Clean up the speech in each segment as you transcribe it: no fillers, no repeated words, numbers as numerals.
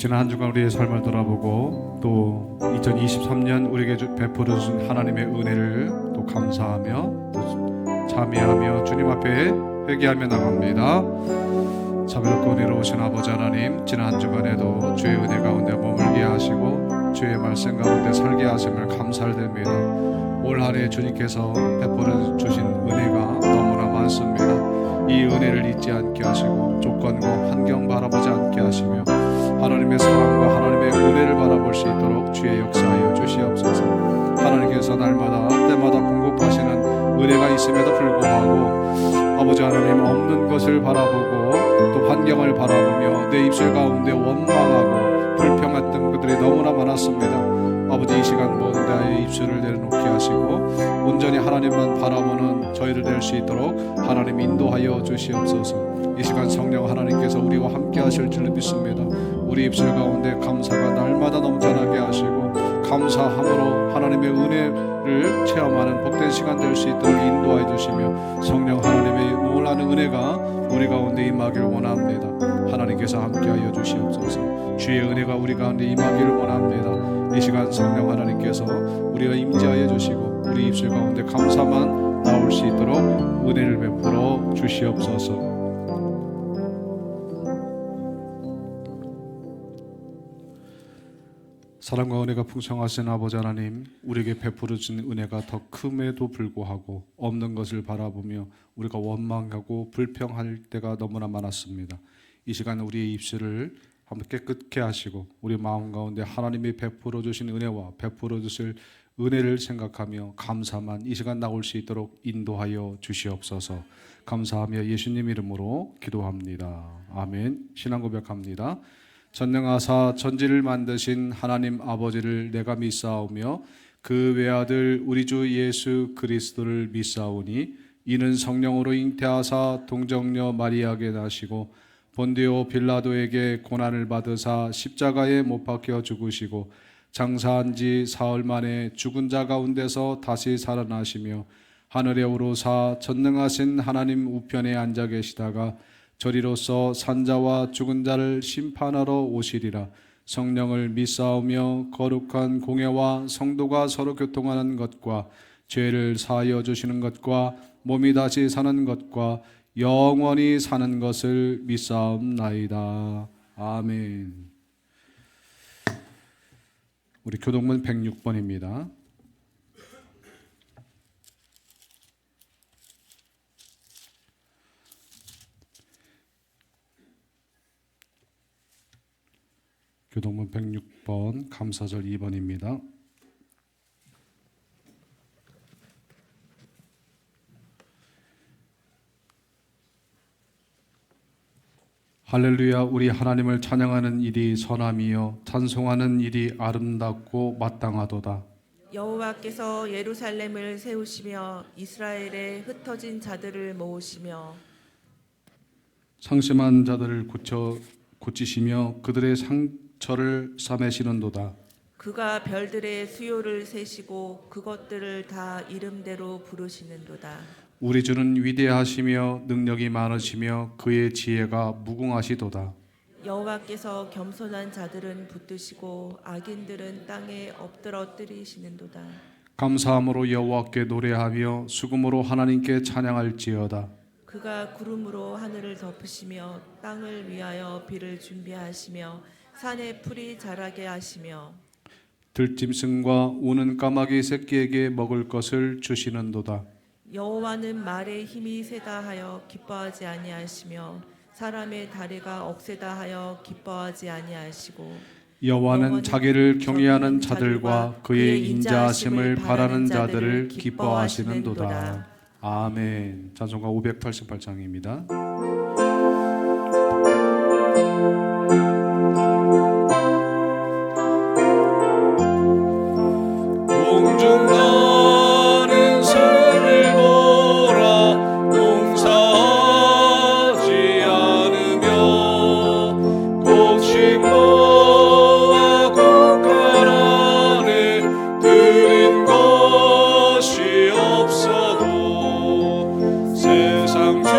지난 한 주간 우리의 삶을 돌아보고 또 2023년 우리에게 베풀어 주신 하나님의 은혜를 또 감사하며 또 참여하며 주님 앞에 회개하며 나갑니다. 자비롭고 은혜로우신 아버지 하나님, 지난 한 주간에도 주의 은혜 가운데 머물게 하시고 주의 말씀 가운데 살게 하심을 감사드립니다. 올 한 해 주님께서 베풀어 주신 은혜가 너무나 많습니다. 이 은혜를 잊지 않게 하시고 조건과 환경 바라보지 않게 하시며 하나님의 사랑과 하나님의 은혜를 바라볼 수 있도록 주의 역사하여 주시옵소서. 하나님께서 날마다 때마다 공급하시는 은혜가 있음에도 불구하고 아버지 하나님, 없는 것을 바라보고 또 환경을 바라보며 내 입술 가운데 원망하고 불평했던 그들이 너무나 많았습니다. 아버지, 이 시간 모든 나의 입술을 내려놓게 하시고 온전히 하나님만 바라보는 저희를 될 수 있도록 하나님 인도하여 주시옵소서. 이 시간 성령 하나님께서 우리와 함께 하실 줄 믿습니다. 우리 입술 가운데 감사가 날마다 넘쳐나게 하시고 감사함으로 하나님의 은혜를 체험하는 복된 시간 될 수 있도록 인도하여 주시며 성령 하나님의 놀라는 은혜가 우리 가운데 임하기를 원합니다. 하나님께서 함께하여 주시옵소서. 주의 은혜가 우리 가운데 임하기를 원합니다. 이 시간 성령 하나님께서 우리가 임재하여 주시고 우리 입술 가운데 감사만 나올 수 있도록 은혜를 베풀어 주시옵소서. 사랑과 은혜가 풍성하신 아버지 하나님, 우리에게 베풀어 준 은혜가 더 큼에도 불구하고 없는 것을 바라보며 우리가 원망하고 불평할 때가 너무나 많았습니다. 이 시간 우리의 입술을 한번 깨끗게 하시고 우리 마음 가운데 하나님이 베풀어 주신 은혜와 베풀어 주실 은혜를 생각하며 감사만 이 시간 나올 수 있도록 인도하여 주시옵소서. 감사하며 예수님 이름으로 기도합니다. 아멘. 신앙 고백합니다. 전능하사 천지를 만드신 하나님 아버지를 내가 믿사오며 그 외아들 우리 주 예수 그리스도를 믿사오니 이는 성령으로 잉태하사 동정녀 마리아에게 나시고 본디오 빌라도에게 고난을 받으사 십자가에 못 박혀 죽으시고 장사한 지 사흘 만에 죽은 자 가운데서 다시 살아나시며 하늘에 오르사 전능하신 하나님 우편에 앉아 계시다가 저리로서 산자와 죽은 자를 심판하러 오시리라. 성령을 믿사오며 거룩한 공회와 성도가 서로 교통하는 것과 죄를 사하여 주시는 것과 몸이 다시 사는 것과 영원히 사는 것을 믿사옵나이다. 아멘. 우리 교동문 106번입니다. 교동문 106번 감사절 2번입니다. 할렐루야. 우리 하나님을 찬양하는 일이 선함이요 찬송하는 일이 아름답고 마땅하도다. 여호와께서 예루살렘을 세우시며 이스라엘에 흩어진 자들을 모으시며 상심한 자들을 고치시며 그들의 상처를 싸매시는도다. 그가 별들의 수요를 세시고 그것들을 다 이름대로 부르시는도다. 우리 주는 위대하시며 능력이 많으시며 그의 지혜가 무궁하시도다. 여호와께서 겸손한 자들은 붙드시고 악인들은 땅에 엎드러뜨리시는도다. 감사함으로 여호와께 노래하며 수금으로 하나님께 찬양할지어다. 그가 구름으로 하늘을 덮으시며 땅을 위하여 비를 준비하시며 산에 풀이 자라게 하시며 들짐승과 우는 까마귀 새끼에게 먹을 것을 주시는도다. 여호와는 말에 힘이 세다 하여 기뻐하지 아니하시며 사람의 다리가 억세다 하여 기뻐하지 아니하시고 여호와는 자기를 경외하는 자들과 그의 인자하심을 바라는 자들을 기뻐하시는도다. 아멘. 찬송가 588장입니다. 세상 주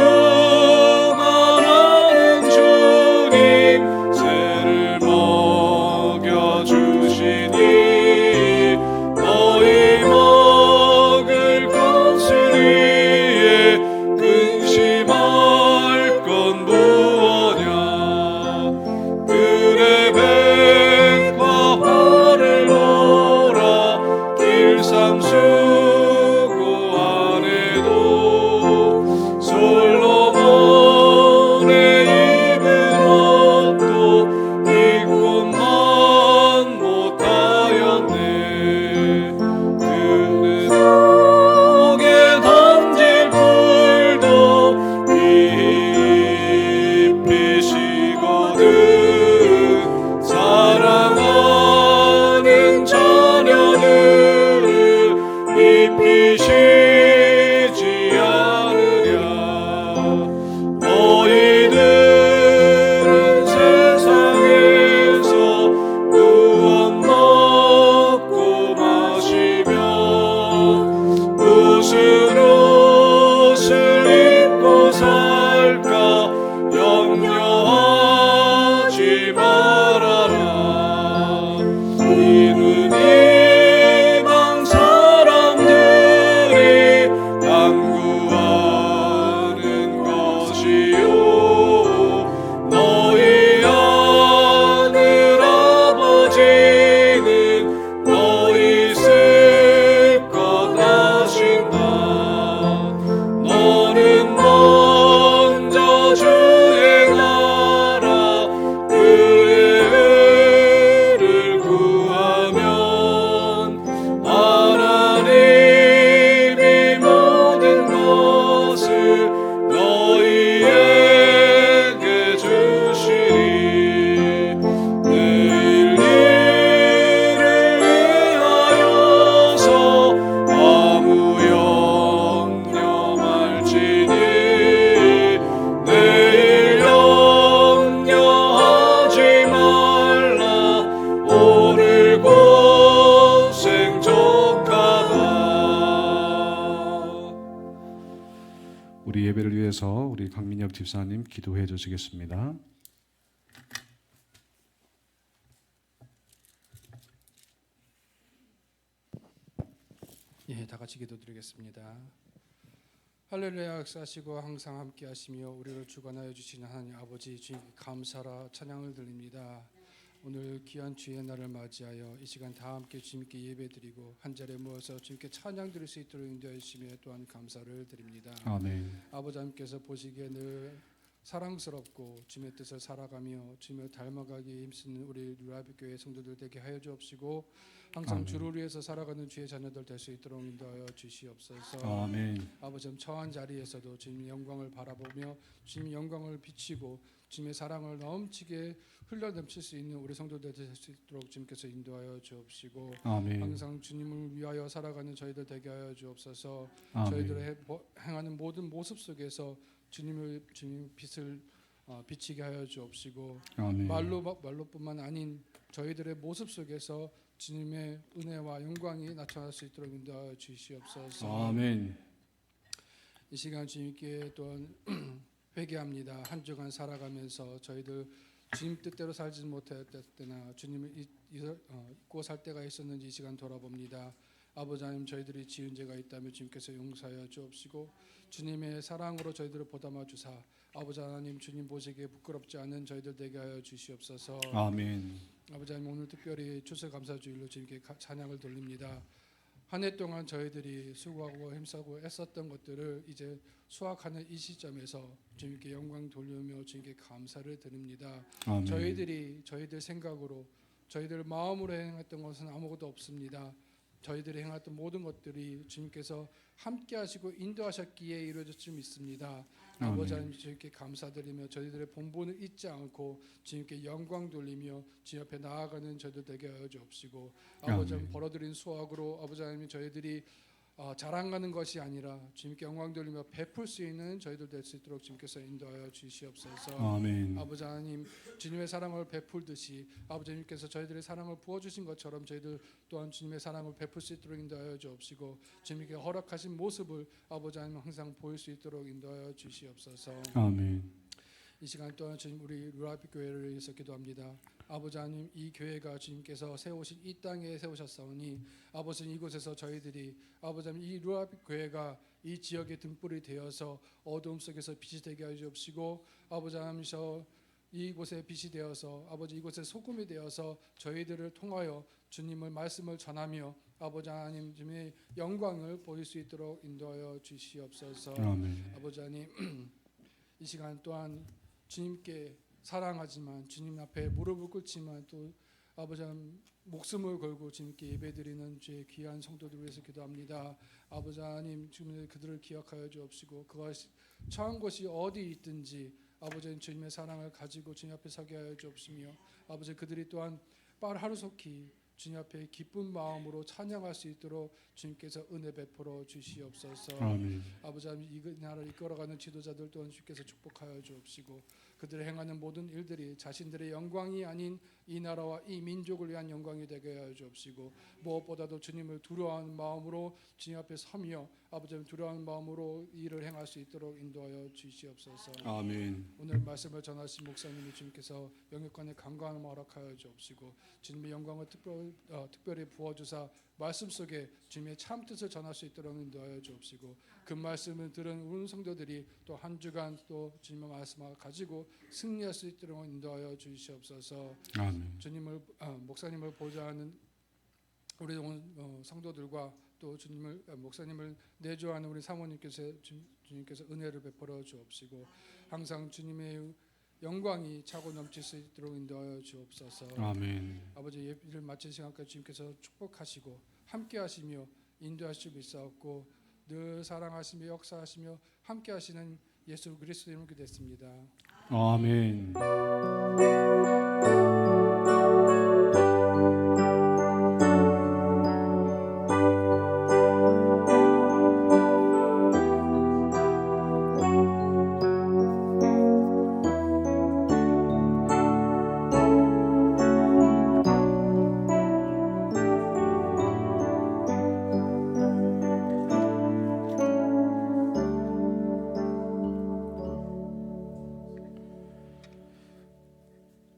우리 예배를 위해서 우리 강민혁 집사님 기도해 주시겠습니다. 예, 다 같이 기도드리겠습니다. 할렐루야, 역사하시고 항상 함께 하시며 우리를 주관하여 주시는 하나님 아버지, 주님께 감사라 찬양을 드립니다. 오늘 귀한 주의 날을 맞이하여 이 시간 다 함께 주님께 예배드리고 한 자리에 모여서 주님께 찬양 드릴 수 있도록 인도해 주시며 또한 감사를 드립니다. 아멘. 아버지 하나님께서 보시기에 늘 사랑스럽고 주님의 뜻을 살아가며 주님을 닮아가기 힘쓰는 우리 루아비 교회 성도들 되게 하여 주옵시고 항상 아멘. 주를 위해서 살아가는 주의 자녀들 될 수 있도록 인도하여 주시옵소서. 아멘. 아버지 처한 자리에서도 주님의 영광을 바라보며 주님의 영광을 비치고 주님의 사랑을 넘치게 흘러넘칠 수 있는 우리 성도들 될 수 있도록 주님께서 인도하여 주옵시고 아멘. 항상 주님을 위하여 살아가는 저희들 되게 하여 주옵소서. 아멘. 저희들의 행하는 모든 모습 속에서 주님 빛을 비치게 하여 주옵시고 아멘. 말로뿐만 아닌 저희들의 모습 속에서 주님의 은혜와 영광이 나타날 수 있도록 인도하여 주시옵소서. 아멘. 이 시간 주님께 또한 회개합니다. 한 주간 살아가면서 저희들 주님 뜻대로 살지 못했을 때나 주님을 잊고 살 때가 있었는지 이 시간 돌아봅니다. 아버지 하나님, 저희들이 지은 죄가 있다면 주님께서 용서하여 주옵시고 주님의 사랑으로 저희들을 보담아 주사 아버지 하나님, 주님 보시기에 부끄럽지 않은 저희들 되게 하여 주시옵소서. 아멘. 아버지 하나님, 오늘 특별히 추수감사주일로 주님께 찬양을 돌립니다. 한 해 동안 저희들이 수고하고 힘쓰고 애썼던 것들을 이제 수확하는 이 시점에서 주님께 영광 돌리며 주님께 감사를 드립니다. 아멘. 저희들 생각으로 저희들 마음으로 행했던 것은 아무것도 없습니다. 저희들이 행했던 모든 것들이 주님께서 함께 하시고 인도하셨기에 이루어질 줄 믿습니다. 아버지 하나님, 주님께 감사드리며 저희들의 본분을 잊지 않고 주님께 영광 돌리며 주님 앞에 나아가는 저희들 되게 하여 주옵시고 아버지 하나님, 벌어들인 수확으로 아버지 하나님 저희들이 자랑하는 것이 아니라 주님께 영광 돌리며 베풀 수 있는 저희들 될 수 있도록 주님께서 인도하여 주시옵소서. 아멘. 아버지 하나님, 주님의 사랑을 베풀듯이 아버지 하나님께서 저희들의 사랑을 부어주신 것처럼 저희들 또한 주님의 사랑을 베풀 수 있도록 인도하여 주옵시고 주님께 허락하신 모습을 아버지 하나님 항상 보일 수 있도록 인도하여 주시옵소서. 아멘. 이 시간 또한 주님 우리 루아비 교회를 위해서 기도합니다. 아버지 하나님, 이 교회가 주님께서 세우신 이 땅에 세우셨사오니 아버지 이곳에서 저희들이 아버지 하나님, 이 루아비 교회가 이 지역의 등불이 되어서 어두움 속에서 빛이 되게 하여 주옵시고 아버지 하나님께서 이곳에 빛이 되어서 아버지 이곳에 소금이 되어서 저희들을 통하여 주님의 말씀을 전하며 아버지 하나님 주님의 영광을 보일 수 있도록 인도하여 주시옵소서. 아멘. 아버지 하나님, 이 시간 또한 주님께 사랑하지만 주님 앞에 무릎을 꿇지만 또 아버지 하나님 목숨을 걸고 주님께 예배드리는 주의 귀한 성도들 위해서 기도합니다. 아버지 하나님, 주님 그들을 기억하여 주옵시고 그것이 처한 곳이 어디 있든지 아버지 하나님 주님의 사랑을 가지고 주님 앞에 서게 하여 주옵시며 아버지 그들이 또한 하루속히 주님 앞에 기쁜 마음으로 찬양할 수 있도록 주님께서 은혜 베풀어 주시옵소서. 아멘. 아버지 하나님, 이 나라를 이끌어가는 지도자들 또한 주께서 축복하여 주옵시고 그들이 행하는 모든 일들이 자신들의 영광이 아닌 이 나라와 이 민족을 위한 영광이 되게 하여 주옵시고 무엇보다도 주님을 두려워하는 마음으로 주님 앞에 서며 아버지 하나님 두려워하는 마음으로 일을 행할 수 있도록 인도하여 주시옵소서. 아멘. 오늘 말씀을 전하신 목사님이 주님께서 영육간의 강건함을 허락하여 주옵시고 주님의 영광을 특별히 부어주사 말씀 속에 주님의 참 뜻을 전할 수 있도록 인도하여 주옵시고 그 말씀을 들은 우리 성도들이 또 한 주간 또 주님의 말씀을 가지고 승리할 수 있도록 인도하여 주시옵소서. 아멘. 주님을 목사님을 보좌하는 우리 성도들과 또 주님을 목사님을 내조하는 우리 사모님께서 주님께서 은혜를 베풀어 주옵시고 항상 주님의 영광이 차고 넘칠 수 있도록 인도하여 주옵소서. 아멘. 아버지 예배를 마친 시간까지 주님께서 축복하시고 함께하시며 인도하시고 있사옵고 늘 사랑하시며 역사하시며 함께하시는 예수 그리스도 이름으로 기도했습니다. 아멘.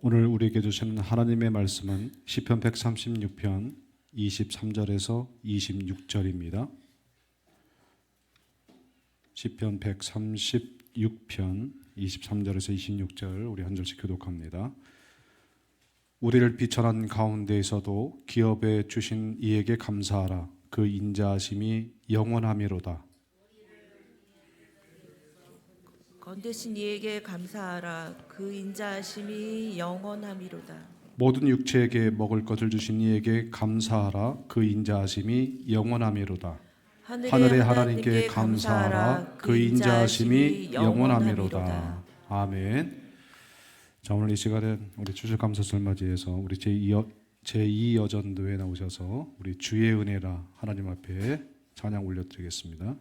오늘 우리에게 주시는 하나님의 말씀은 시편 136편 23절에서 26절입니다. 시편 136편 23절에서 26절 우리 한 절씩 교독합니다. 우리를 비천한 가운데에서도 기업에 주신 이에게 감사하라. 그 인자하심이 영원하미로다. 건대신 이에게 감사하라. 그 인자하심이 영원함이로다. 모든 육체에게 먹을 것을 주신 이에게 감사하라. 그 인자하심이 영원하미로다. 하늘의 하나님께 감사하라. 그 인자하심이 영원하미로다. 아멘. 자, 오늘 이 시간엔 우리 추수감사절 맞이해서 우리 제2여전도에 나오셔서 우리 주의 은혜라 하나님 앞에 찬양 올려드리겠습니다.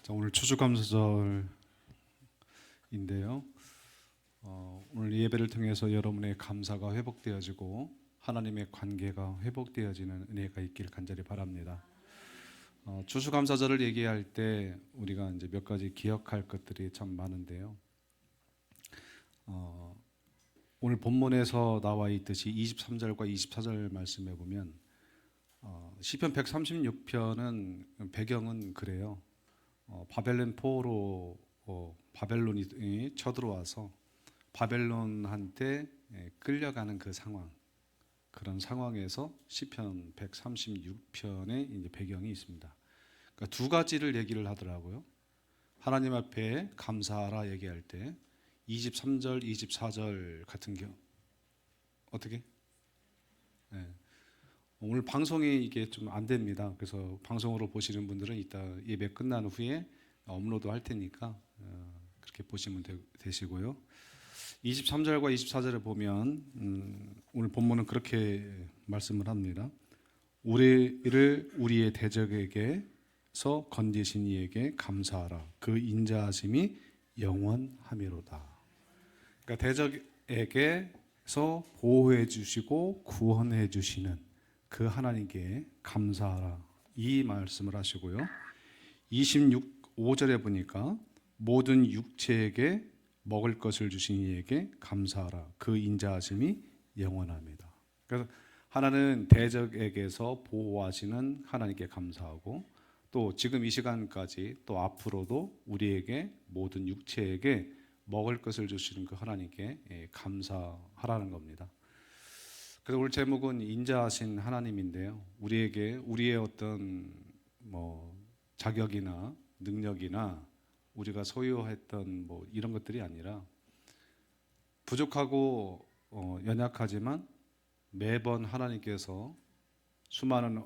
자, 오늘 추수감사절인데요. 오늘 예배를 통해서 여러분의 감사가 회복되어지고 하나님의 관계가 회복되어지는 은혜가 있기를 간절히 바랍니다. 추수감사절을 얘기할 때 우리가 이제 몇 가지 기억할 것들이 참 많은데요. 오늘 본문에서 나와 있듯이 23절과 24절 말씀해 보면 시편 136편은 배경은 그래요. 바벨론 포로 바벨론이 쳐들어와서 바벨론한테 끌려가는 그 상황, 그런 상황에서 시편 136편의 이제 배경이 있습니다. 그러니까 두 가지를 얘기를 하더라고요. 하나님 앞에 감사하라 얘기할 때 23절, 24절 같은 경우 어떻게? 네. 오늘 방송이 이게 좀 안 됩니다. 그래서 방송으로 보시는 분들은 이따 예배 끝난 후에 업로드 할 테니까 그렇게 보시면 되시고요. 23절과 24절에 보면 오늘 본문은 그렇게 말씀을 합니다. 우리를 우리의 대적에게서 건지신 이에게 감사하라. 그 인자하심이 영원하미로다. 그러니까 대적에게서 보호해 주시고 구원해 주시는 그 하나님께 감사하라. 이 말씀을 하시고요. 5절에 보니까 모든 육체에게 먹을 것을 주신 이에게 감사하라. 그 인자하심이 영원합니다. 그래서 하나는 대적에게서 보호하시는 하나님께 감사하고 또 지금 이 시간까지 또 앞으로도 우리에게 모든 육체에게 먹을 것을 주시는 그 하나님께 감사하라는 겁니다. 그래서 오늘 제목은 인자하신 하나님인데요. 우리에게 우리의 어떤 자격이나 능력이나 우리가 소유했던 이런 것들이 아니라 부족하고 연약하지만 매번 하나님께서 수많은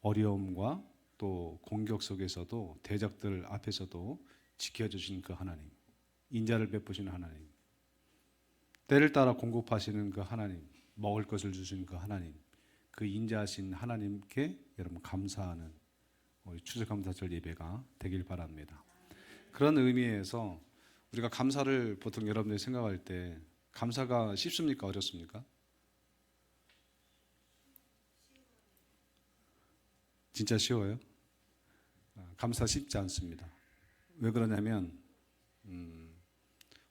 어려움과 또 공격 속에서도 대적들 앞에서도 지켜주신 그 하나님, 인자를 베푸시는 하나님, 때를 따라 공급하시는 그 하나님, 먹을 것을 주시는 그 하나님, 그 인자하신 하나님께 여러분 감사하는 우리 추수감사절 예배가 되길 바랍니다. 그런 의미에서 우리가 감사를 보통 여러분들이 생각할 때 감사가 쉽습니까? 어렵습니까? 진짜 쉬워요? 감사 쉽지 않습니다. 왜 그러냐면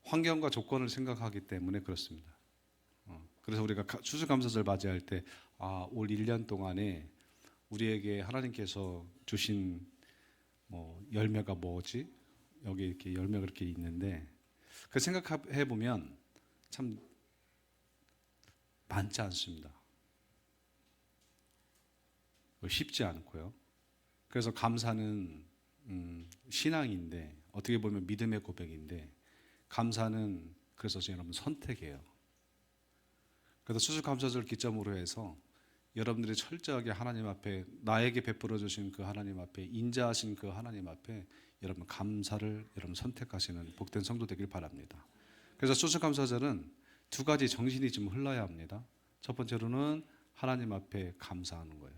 환경과 조건을 생각하기 때문에 그렇습니다. 그래서 우리가 추수감사절 맞이할 때 올 1년 동안에 우리에게 하나님께서 주신 열매가 뭐지? 여기 이렇게 열매가 이렇게 있는데 그 생각해 보면 참 많지 않습니다. 쉽지 않고요. 그래서 감사는 신앙인데 어떻게 보면 믿음의 고백인데 감사는 그래서 여러분 선택이에요. 그래서 추수감사절 기점으로 해서 여러분들이 철저하게 하나님 앞에 나에게 베풀어 주신 그 하나님 앞에 인자하신 그 하나님 앞에 여러분 감사를 여러분 선택하시는 복된 성도 되길 바랍니다. 그래서 추수감사절은 두 가지 정신이 좀 흘러야 합니다. 첫 번째로는 하나님 앞에 감사하는 거예요.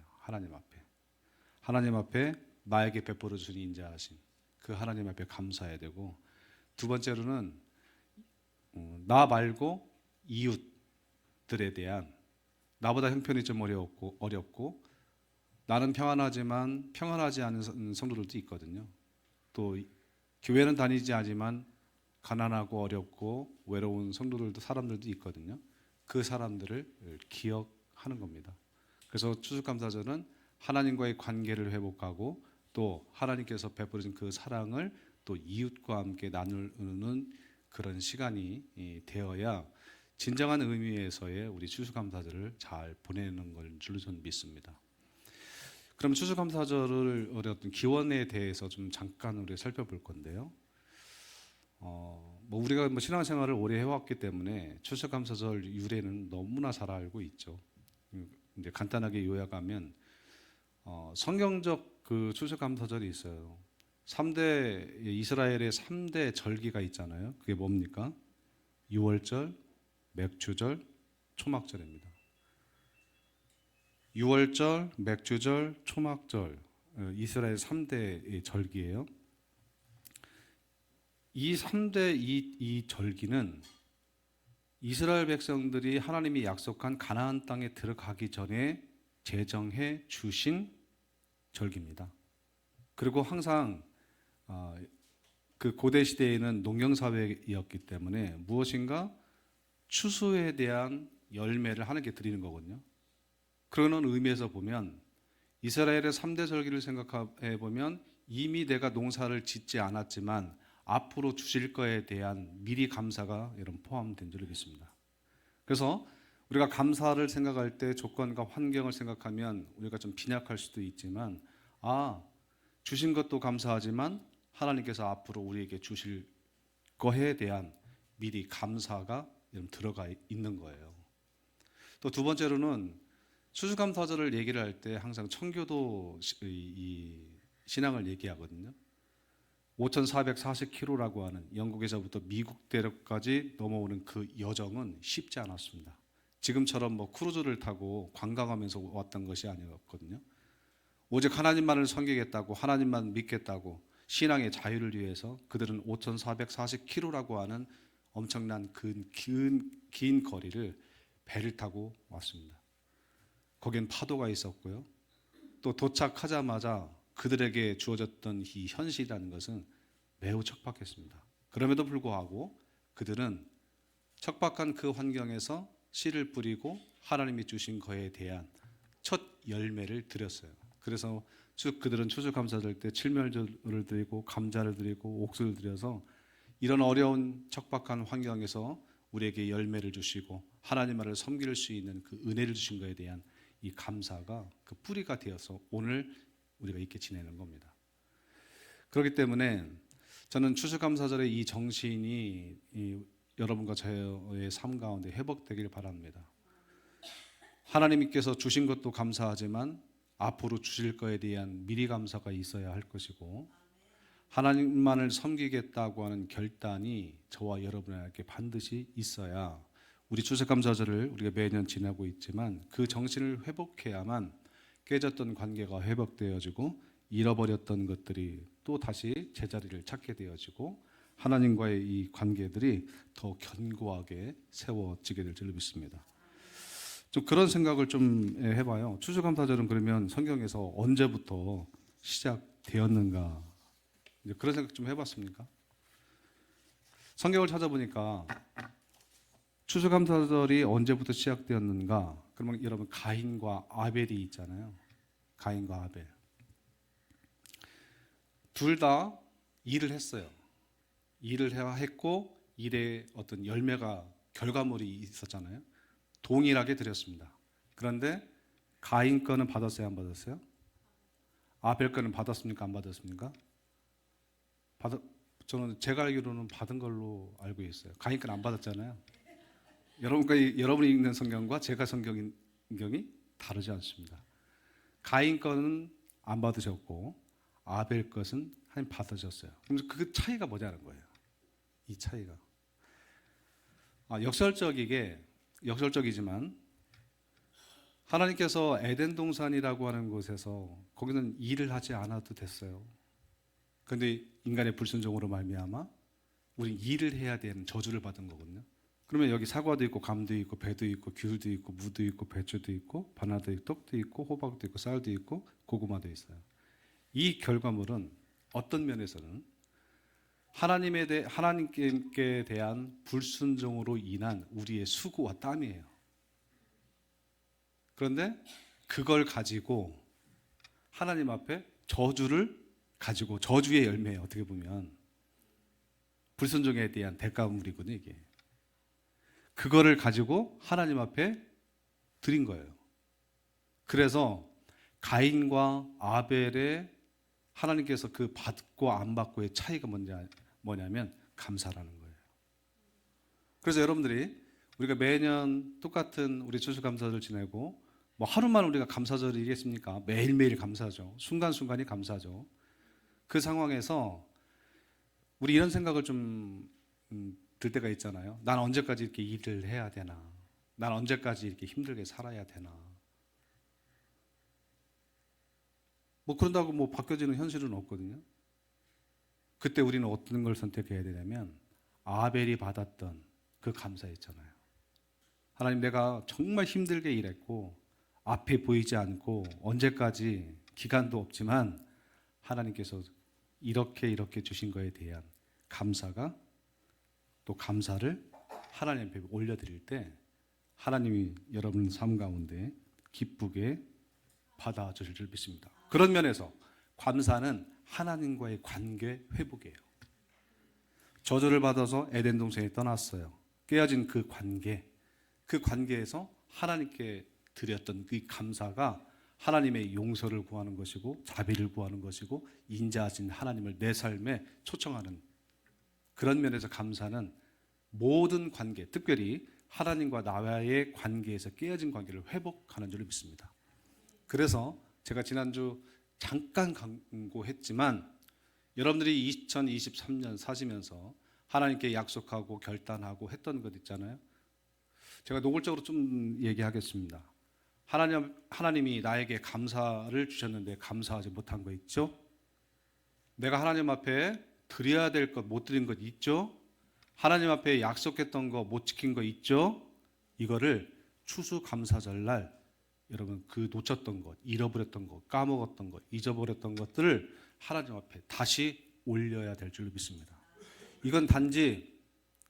하나님 앞에 나에게 베풀어 주신 인자하신 그 하나님 앞에 감사해야 되고 두 번째로는 나 말고 이웃들에 대한 나보다 형편이 좀 어렵고 나는 평안하지만 평안하지 않은 성도들도 있거든요. 또 교회는 다니지 않지만 가난하고 어렵고 외로운 성도들도 사람들도 있거든요. 그 사람들을 기억하는 겁니다. 그래서 추수감사절은 하나님과의 관계를 회복하고 또 하나님께서 베푸신 그 사랑을 또 이웃과 함께 나누는 그런 시간이 되어야 진정한 의미에서의 우리 추수감사절을 잘 보내는 걸 줄로 저는 믿습니다. 그럼 추수감사절을 어떤 기원에 대해서 좀 잠깐 우리 살펴볼 건데요. 우리가 신앙생활을 오래 해왔기 때문에 추수감사절 유래는 너무나 잘 알고 있죠. 이제 간단하게 요약하면 성경적 그 추수감사절이 있어요. 이스라엘의 3대 절기가 있잖아요. 그게 뭡니까? 유월절, 맥주절, 초막절입니다. 유월절, 맥주절, 초막절, 이스라엘 3대 절기예요. 이 3대 이 절기는 이스라엘 백성들이 하나님이 약속한 가나안 땅에 들어가기 전에 제정해 주신 절기입니다. 그리고 항상 그 고대 시대에는 농경 사회였기 때문에 무엇인가 추수에 대한 열매를 하나님께 드리는 거거든요. 그러는 의미에서 보면 이스라엘의 3대 절기를 생각해 보면 이미 내가 농사를 짓지 않았지만 앞으로 주실 거에 대한 미리 감사가 여러분 포함된 줄로 믿습니다. 그래서 우리가 감사를 생각할 때 조건과 환경을 생각하면 우리가 좀 빈약할 수도 있지만 주신 것도 감사하지만 하나님께서 앞으로 우리에게 주실 거에 대한 미리 감사가 들어가 있는 거예요. 또 두 번째로는 추수감사절을 얘기를 할 때 항상 청교도 이 신앙을 얘기하거든요. 5,440km라고 하는 영국에서부터 미국 대륙까지 넘어오는 그 여정은 쉽지 않았습니다. 지금처럼 뭐 크루즈를 타고 관광하면서 왔던 것이 아니었거든요. 오직 하나님만을 섬기겠다고, 하나님만 믿겠다고 신앙의 자유를 위해서 그들은 5,440km라고 하는 엄청난 긴 거리를 배를 타고 왔습니다. 거긴 파도가 있었고요. 또 도착하자마자 그들에게 주어졌던 이 현실이라는 것은 매우 척박했습니다. 그럼에도 불구하고 그들은 척박한 그 환경에서 씨를 뿌리고 하나님이 주신 거에 대한 첫 열매를 드렸어요. 그래서 그들은 추수감사절 때 칠면조를 드리고 감자를 드리고 옥수를 드려서 이런 어려운 척박한 환경에서 우리에게 열매를 주시고 하나님만을 섬길 수 있는 그 은혜를 주신 것에 대한 이 감사가 그 뿌리가 되어서 오늘 우리가 이렇게 지내는 겁니다. 그렇기 때문에 저는 추수감사절의 이 정신이 여러분과 저의 삶 가운데 회복되길 바랍니다. 하나님께서 주신 것도 감사하지만 앞으로 주실 것에 대한 미리 감사가 있어야 할 것이고 하나님만을 섬기겠다고 하는 결단이 저와 여러분에게 반드시 있어야 우리 추수감사절을 우리가 매년 지나고 있지만 그 정신을 회복해야만 깨졌던 관계가 회복되어지고 잃어버렸던 것들이 또 다시 제자리를 찾게 되어지고 하나님과의 이 관계들이 더 견고하게 세워지게 될 줄 믿습니다. 좀 그런 생각을 좀 해봐요. 추수감사절은 그러면 성경에서 언제부터 시작되었는가? 이제 그런 생각 좀 해봤습니까? 성경을 찾아보니까 추수감사절이 언제부터 시작되었는가? 그러면 여러분 가인과 아벨이 있잖아요. 가인과 아벨. 둘 다 일을 했어요. 일을 했고 일에 어떤 열매가 결과물이 있었잖아요. 동일하게 드렸습니다. 그런데 가인 거는 받았어요, 안 받았어요? 아벨 거는 받았습니까, 안 받았습니까? 저는 제가 알기로는 받은 걸로 알고 있어요. 가인 거는 안 받았잖아요. 여러분이 읽는 성경과 제가 성경이 다르지 않습니다. 가인 거는 안 받으셨고 아벨 것은 하나님 받으셨어요. 그래서 그 차이가 뭐냐는 거예요. 이 차이가 역설적이지만 하나님께서 에덴 동산이라고 하는 곳에서 거기는 일을 하지 않아도 됐어요. 그런데 인간의 불순종으로 말미암아 우리 일을 해야 되는 저주를 받은 거거든요. 그러면 여기 사과도 있고 감도 있고 배도 있고 귤도 있고 무도 있고 배추도 있고 바나도 있고 떡도 있고 호박도 있고 쌀도 있고 고구마도 있어요. 이 결과물은 어떤 면에서는 하나님께 대한 불순종으로 인한 우리의 수고와 땀이에요. 그런데 그걸 가지고 하나님 앞에 저주를 가지고 저주의 열매에 어떻게 보면 불순종에 대한 대가물이거든요. 이게 그거를 가지고 하나님 앞에 드린 거예요. 그래서 가인과 아벨의 하나님께서 그 받고 안 받고의 차이가 뭐냐면 감사라는 거예요. 그래서 여러분들이 우리가 매년 똑같은 우리 추수감사절 지내고 뭐 하루만 우리가 감사절이겠습니까? 매일매일 감사죠. 순간순간이 감사죠. 그 상황에서 우리 이런 생각을 좀 들 때가 있잖아요. 난 언제까지 이렇게 일을 해야 되나? 난 언제까지 이렇게 힘들게 살아야 되나? 뭐 그런다고 뭐 바뀌어지는 현실은 없거든요. 그때 우리는 어떤 걸 선택해야 되냐면 아벨이 받았던 그 감사 있잖아요. 하나님, 내가 정말 힘들게 일했고 앞에 보이지 않고 언제까지 기간도 없지만 하나님께서 이렇게 주신 거에 대한 감사가, 또 감사를 하나님 앞에 올려드릴 때 하나님이 여러분 삶 가운데 기쁘게 받아주실 줄 믿습니다. 그런 면에서 감사는 하나님과의 관계 회복이에요. 저주를 받아서 에덴 동산에 떠났어요. 깨어진 그 관계에서 하나님께 드렸던 그 감사가 하나님의 용서를 구하는 것이고 자비를 구하는 것이고 인자하신 하나님을 내 삶에 초청하는, 그런 면에서 감사는 모든 관계, 특별히 하나님과 나와의 관계에서 깨어진 관계를 회복하는 줄 믿습니다. 그래서 제가 지난주 잠깐 강조했지만 여러분들이 2023년 사시면서 하나님께 약속하고 결단하고 했던 것 있잖아요. 제가 노골적으로 좀 얘기하겠습니다. 하나님이 나에게 감사를 주셨는데 감사하지 못한 거 있죠? 내가 하나님 앞에 드려야 될 것 못 드린 것 있죠? 하나님 앞에 약속했던 거 못 지킨 거 있죠? 이거를 추수감사절날 여러분 그 놓쳤던 것, 잃어버렸던 것, 까먹었던 것, 잊어버렸던 것들을 하나님 앞에 다시 올려야 될 줄 믿습니다. 이건 단지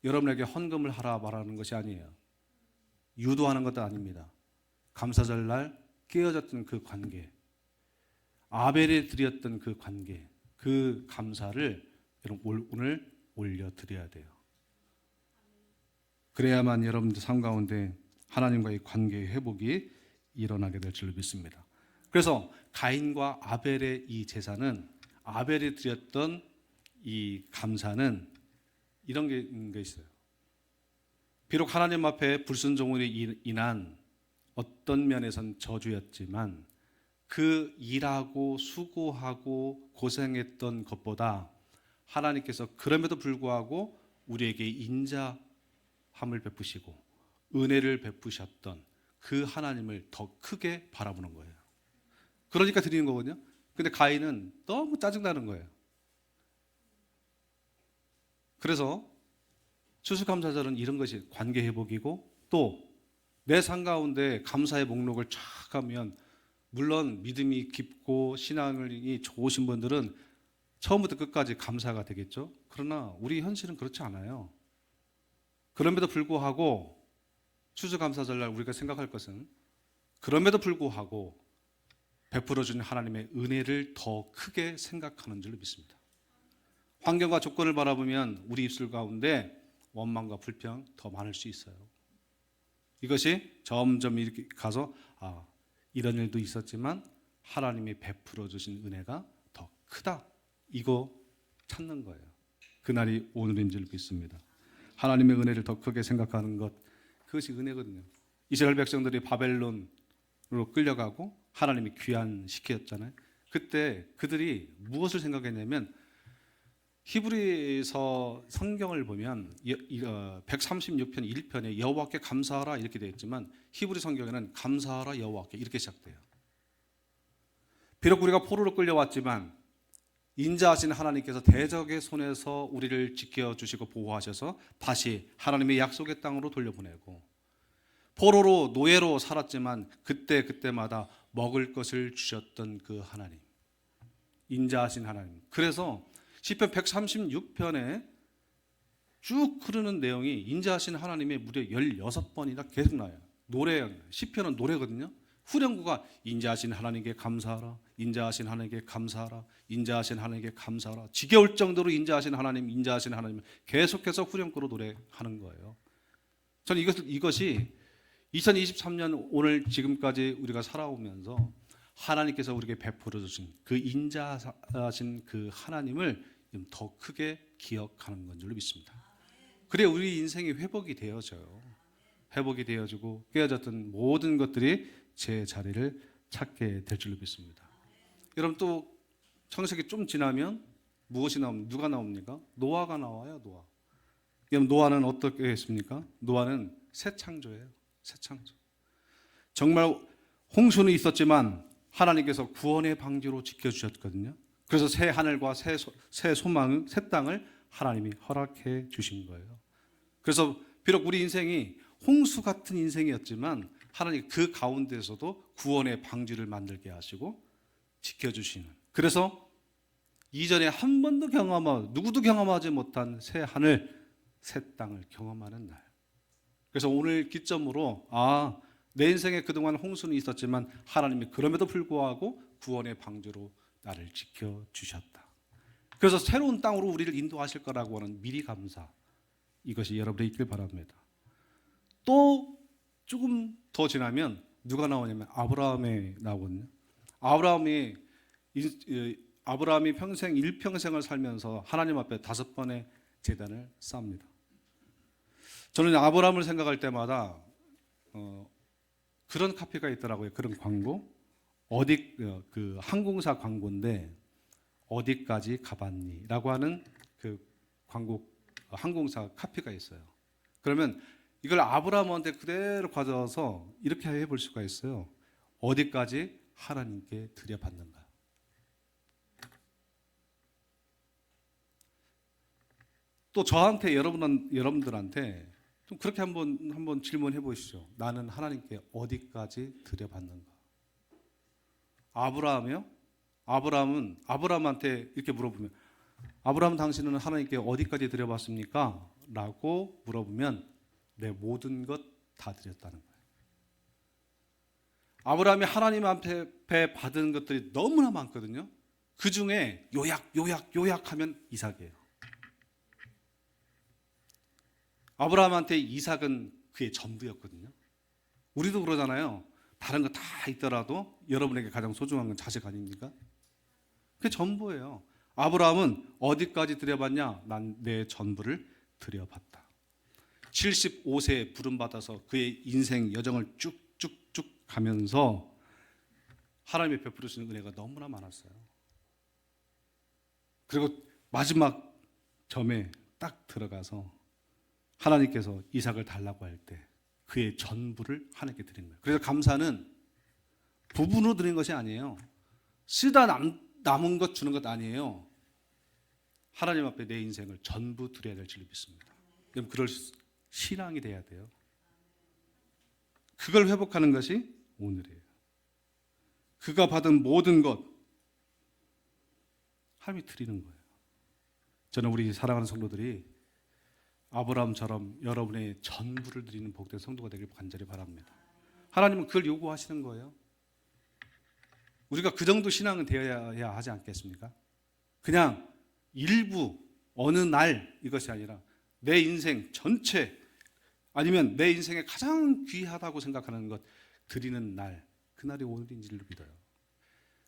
여러분에게 헌금을 하라 말하는 것이 아니에요. 유도하는 것도 아닙니다. 감사절날 깨어졌던 그 관계, 아벨이 드렸던 그 관계, 그 감사를 여러분 오늘 올려드려야 돼요. 그래야만 여러분들 삶 가운데 하나님과의 관계의 회복이 일어나게 될 줄 믿습니다. 그래서 가인과 아벨의 이 제사는, 아벨이 드렸던 이 감사는 이런 게 있어요. 비록 하나님 앞에 불순종으로 인한 어떤 면에선 저주였지만 그 일하고 수고하고 고생했던 것보다 하나님께서 그럼에도 불구하고 우리에게 인자함을 베푸시고 은혜를 베푸셨던 그 하나님을 더 크게 바라보는 거예요. 그러니까 드리는 거거든요. 근데 가인은 너무 짜증나는 거예요. 그래서 추수감사절은 이런 것이 관계 회복이고, 또 내 삶 가운데 감사의 목록을 쫙 하면, 물론 믿음이 깊고 신앙이 좋으신 분들은 처음부터 끝까지 감사가 되겠죠. 그러나 우리 현실은 그렇지 않아요. 그럼에도 불구하고 추수감사절날 우리가 생각할 것은, 그럼에도 불구하고 베풀어 준 하나님의 은혜를 더 크게 생각하는 줄로 믿습니다. 환경과 조건을 바라보면 우리 입술 가운데 원망과 불평 더 많을 수 있어요. 이것이 점점 이렇게 가서 이런 일도 있었지만 하나님이 베풀어 주신 은혜가 더 크다, 이거 찾는 거예요. 그날이 오늘인 줄 믿습니다. 하나님의 은혜를 더 크게 생각하는 것, 그것이 은혜거든요. 이스라엘 백성들이 바벨론으로 끌려가고 하나님이 귀환시켰잖아요. 그때 그들이 무엇을 생각했냐면, 히브리서 성경을 보면 136편 1편에 여호와께 감사하라 이렇게 되어 있지만 히브리 성경에는 감사하라 여호와께 이렇게 시작돼요. 비록 우리가 포로로 끌려왔지만 인자하신 하나님께서 대적의 손에서 우리를 지켜주시고 보호하셔서 다시 하나님의 약속의 땅으로 돌려보내고, 포로로 노예로 살았지만 그때마다 먹을 것을 주셨던 그 하나님, 인자하신 하나님. 그래서 시편 136편에 쭉 흐르는 내용이 인자하신 하나님의 무려 16번이나 계속 나와요. 노래예요. 시편은 노래거든요. 후렴구가 인자하신 하나님께 감사하라, 인자하신 하나님께 감사하라, 인자하신 하나님께 감사하라. 지겨울 정도로 인자하신 하나님, 인자하신 하나님, 계속해서 후렴구로 노래하는 거예요. 저는 이것이 2023년 오늘 지금까지 우리가 살아오면서 하나님께서 우리에게 베풀어 주신 그 인자하신 그 하나님을 더 크게 기억하는 건 줄로 믿습니다. 그래 우리 인생이 회복이 되어져요. 회복이 되어지고 깨어졌던 모든 것들이 제 자리를 찾게 될 줄로 믿습니다. 여러분, 또 창세기 좀 지나면 무엇이 나옵니까? 누가 나옵니까? 노아가 나와요. 노아. 여러분, 노아는 어떻게 했습니까? 노아는 새 창조예요. 새 창조. 정말 홍수는 있었지만 하나님께서 구원의 방주로 지켜주셨거든요. 그래서 새 하늘과 새 소망, 새 땅을 하나님이 허락해 주신 거예요. 그래서 비록 우리 인생이 홍수 같은 인생이었지만 하나님 그 가운데서도 구원의 방주를 만들게 하시고 지켜주시는, 그래서 이전에 한 번도 누구도 경험하지 못한 새 하늘, 새 땅을 경험하는 날. 그래서 오늘 기점으로 내 인생에 그동안 홍수는 있었지만 하나님이 그럼에도 불구하고 구원의 방주로 나를 지켜주셨다. 그래서 새로운 땅으로 우리를 인도하실 거라고 하는 미리 감사, 이것이 여러분의 있길 바랍니다. 또 조금 더 지나면 누가 나오냐면 아브라함이 나오거든요. 아브라함이 평생 일평생을 살면서 하나님 앞에 5번의 제단을 쌓습니다. 저는 아브라함을 생각할 때마다 그런 카피가 있더라고요. 그런 광고. 그 항공사 광고인데 어디까지 가봤니?라고 하는 그 광고 항공사 카피가 있어요. 그러면 이걸 아브라함한테 그대로 가져와서 이렇게 해볼 수가 있어요. 어디까지 하나님께 드려받는가? 또 저한테 여러분들한테 좀 그렇게 한번 질문해 보시죠. 나는 하나님께 어디까지 드려받는가? 아브라함이요? 아브라함은 아브라함한테 이렇게 물어보면 아브라함 당신은 하나님께 어디까지 드려봤습니까? 라고 물어보면 내 모든 것 다 드렸다는 거예요. 아브라함이 하나님 앞에 받은 것들이 너무나 많거든요. 그 중에 요약하면 이삭이에요. 아브라함한테 이삭은 그의 전부였거든요. 우리도 그러잖아요. 다른 거 다 있더라도 여러분에게 가장 소중한 건 자식 아닙니까? 그게 전부예요. 아브라함은 어디까지 드려봤냐? 난 내 전부를 드려봤다. 75세에 부름받아서 그의 인생 여정을 쭉쭉쭉 가면서 하나님의 베풀으시는 은혜가 너무나 많았어요. 그리고 마지막 점에 딱 들어가서 하나님께서 이삭을 달라고 할 때 그의 전부를 하나님께 드린 거예요. 그래서 감사는 부분으로 드리는 것이 아니에요. 쓰다 남은 것 주는 것 아니에요. 하나님 앞에 내 인생을 전부 드려야 될 줄 믿습니다. 그럼 그럴 신앙이 돼야 돼요. 그걸 회복하는 것이 오늘이에요. 그가 받은 모든 것 하나님이 드리는 거예요. 저는 우리 사랑하는 성도들이 아브라함처럼 여러분의 전부를 드리는 복된 성도가 되길 간절히 바랍니다. 하나님은 그걸 요구하시는 거예요. 우리가 그 정도 신앙은 되어야 하지 않겠습니까? 그냥 일부 어느 날 이것이 아니라 내 인생 전체, 아니면 내 인생에 가장 귀하다고 생각하는 것 드리는 날, 그날이 오늘인지를 믿어요.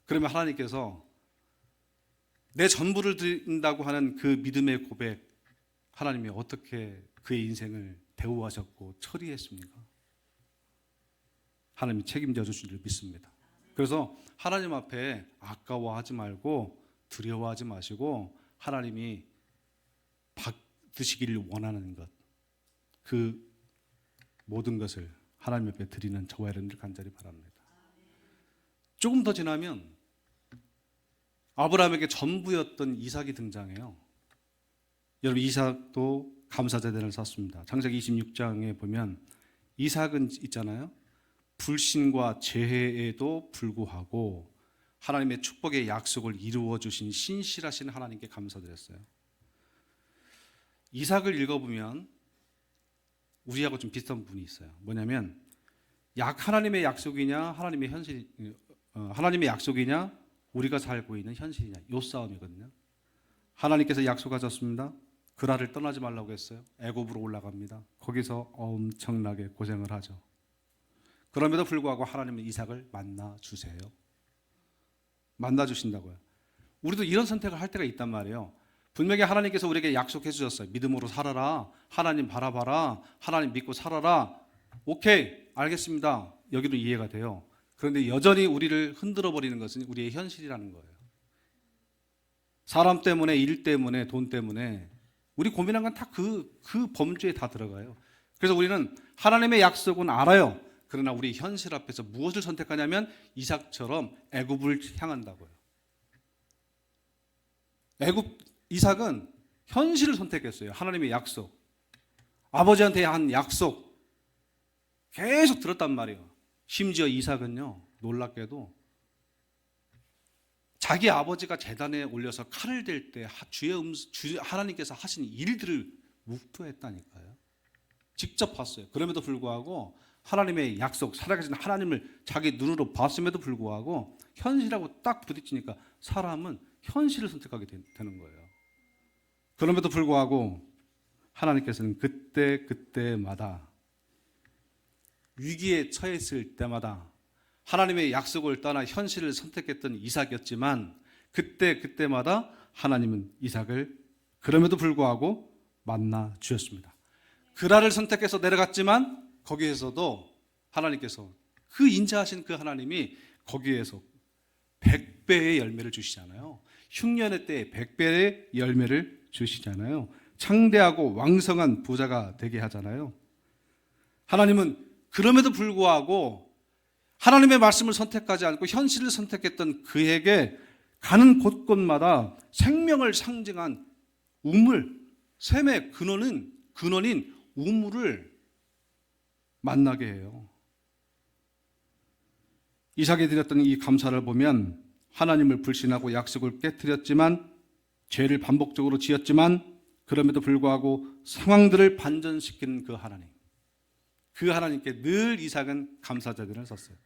그러면 하나님께서 내 전부를 드린다고 하는 그 믿음의 고백, 하나님이 어떻게 그의 인생을 대우하셨고 처리했습니까? 하나님이 책임져 주실 줄 믿습니다. 그래서 하나님 앞에 아까워하지 말고 두려워하지 마시고 하나님이 받으시기를 원하는 것, 그 모든 것을 하나님 앞에 드리는 저와 여러분들 간절히 바랍니다. 조금 더 지나면 아브라함에게 전부였던 이삭이 등장해요. 여러분, 이삭도 감사제단을 쌓습니다. 창세기 26장에 보면 이삭은 있잖아요. 불신과 재해에도 불구하고 하나님의 축복의 약속을 이루어 주신 신실하신 하나님께 감사드렸어요. 이삭을 읽어보면 우리하고 좀 비슷한 부분이 있어요. 뭐냐면 하나님의 약속이냐 하나님의 약속이냐 우리가 살고 있는 현실이냐, 이 싸움이거든요. 하나님께서 약속하셨습니다. 그라를 떠나지 말라고 했어요. 애굽으로 올라갑니다. 거기서 엄청나게 고생을 하죠. 그럼에도 불구하고 하나님은 이삭을 만나 주세요. 만나 주신다고요. 우리도 이런 선택을 할 때가 있단 말이에요. 분명히 하나님께서 우리에게 약속해 주셨어요. 믿음으로 살아라. 하나님 바라봐라. 하나님 믿고 살아라. 오케이, 알겠습니다. 여기도 이해가 돼요. 그런데 여전히 우리를 흔들어 버리는 것은 우리의 현실이라는 거예요. 사람 때문에, 일 때문에, 돈 때문에 우리 고민한 건 다 그 범주에 다 들어가요. 그래서 우리는 하나님의 약속은 알아요. 그러나 우리 현실 앞에서 무엇을 선택하냐면 이삭처럼 애굽을 향한다고요. 애굽 이삭은 현실을 선택했어요. 하나님의 약속, 아버지한테 한 약속 계속 들었단 말이에요. 심지어 이삭은요, 놀랍게도 자기 아버지가 제단에 올려서 칼을 댈 때 하나님께서 하신 일들을 묵도했다니까요. 직접 봤어요. 그럼에도 불구하고 하나님의 약속, 살아계신 하나님을 자기 눈으로 봤음에도 불구하고 현실하고 딱 부딪히니까 사람은 현실을 선택하게 되는 거예요. 그럼에도 불구하고 하나님께서는 그때마다 위기에 처했을 때마다 하나님의 약속을 떠나 현실을 선택했던 이삭이었지만 그때마다 하나님은 이삭을 그럼에도 불구하고 만나 주셨습니다. 그라를 선택해서 내려갔지만 거기에서도 하나님께서 그 인자하신 그 하나님이 거기에서 100배의 열매를 주시잖아요. 흉년의 때에 100배의 열매를 주시잖아요. 창대하고 왕성한 부자가 되게 하잖아요. 하나님은 그럼에도 불구하고 하나님의 말씀을 선택하지 않고 현실을 선택했던 그에게 가는 곳곳마다 생명을 상징한 우물, 샘의 근원인 우물을 만나게 해요. 이삭이 드렸던 이 감사를 보면 하나님을 불신하고 약속을 깨뜨렸지만 죄를 반복적으로 지었지만 그럼에도 불구하고 상황들을 반전시키는 그 하나님께 늘 이삭은 감사제단을 썼어요.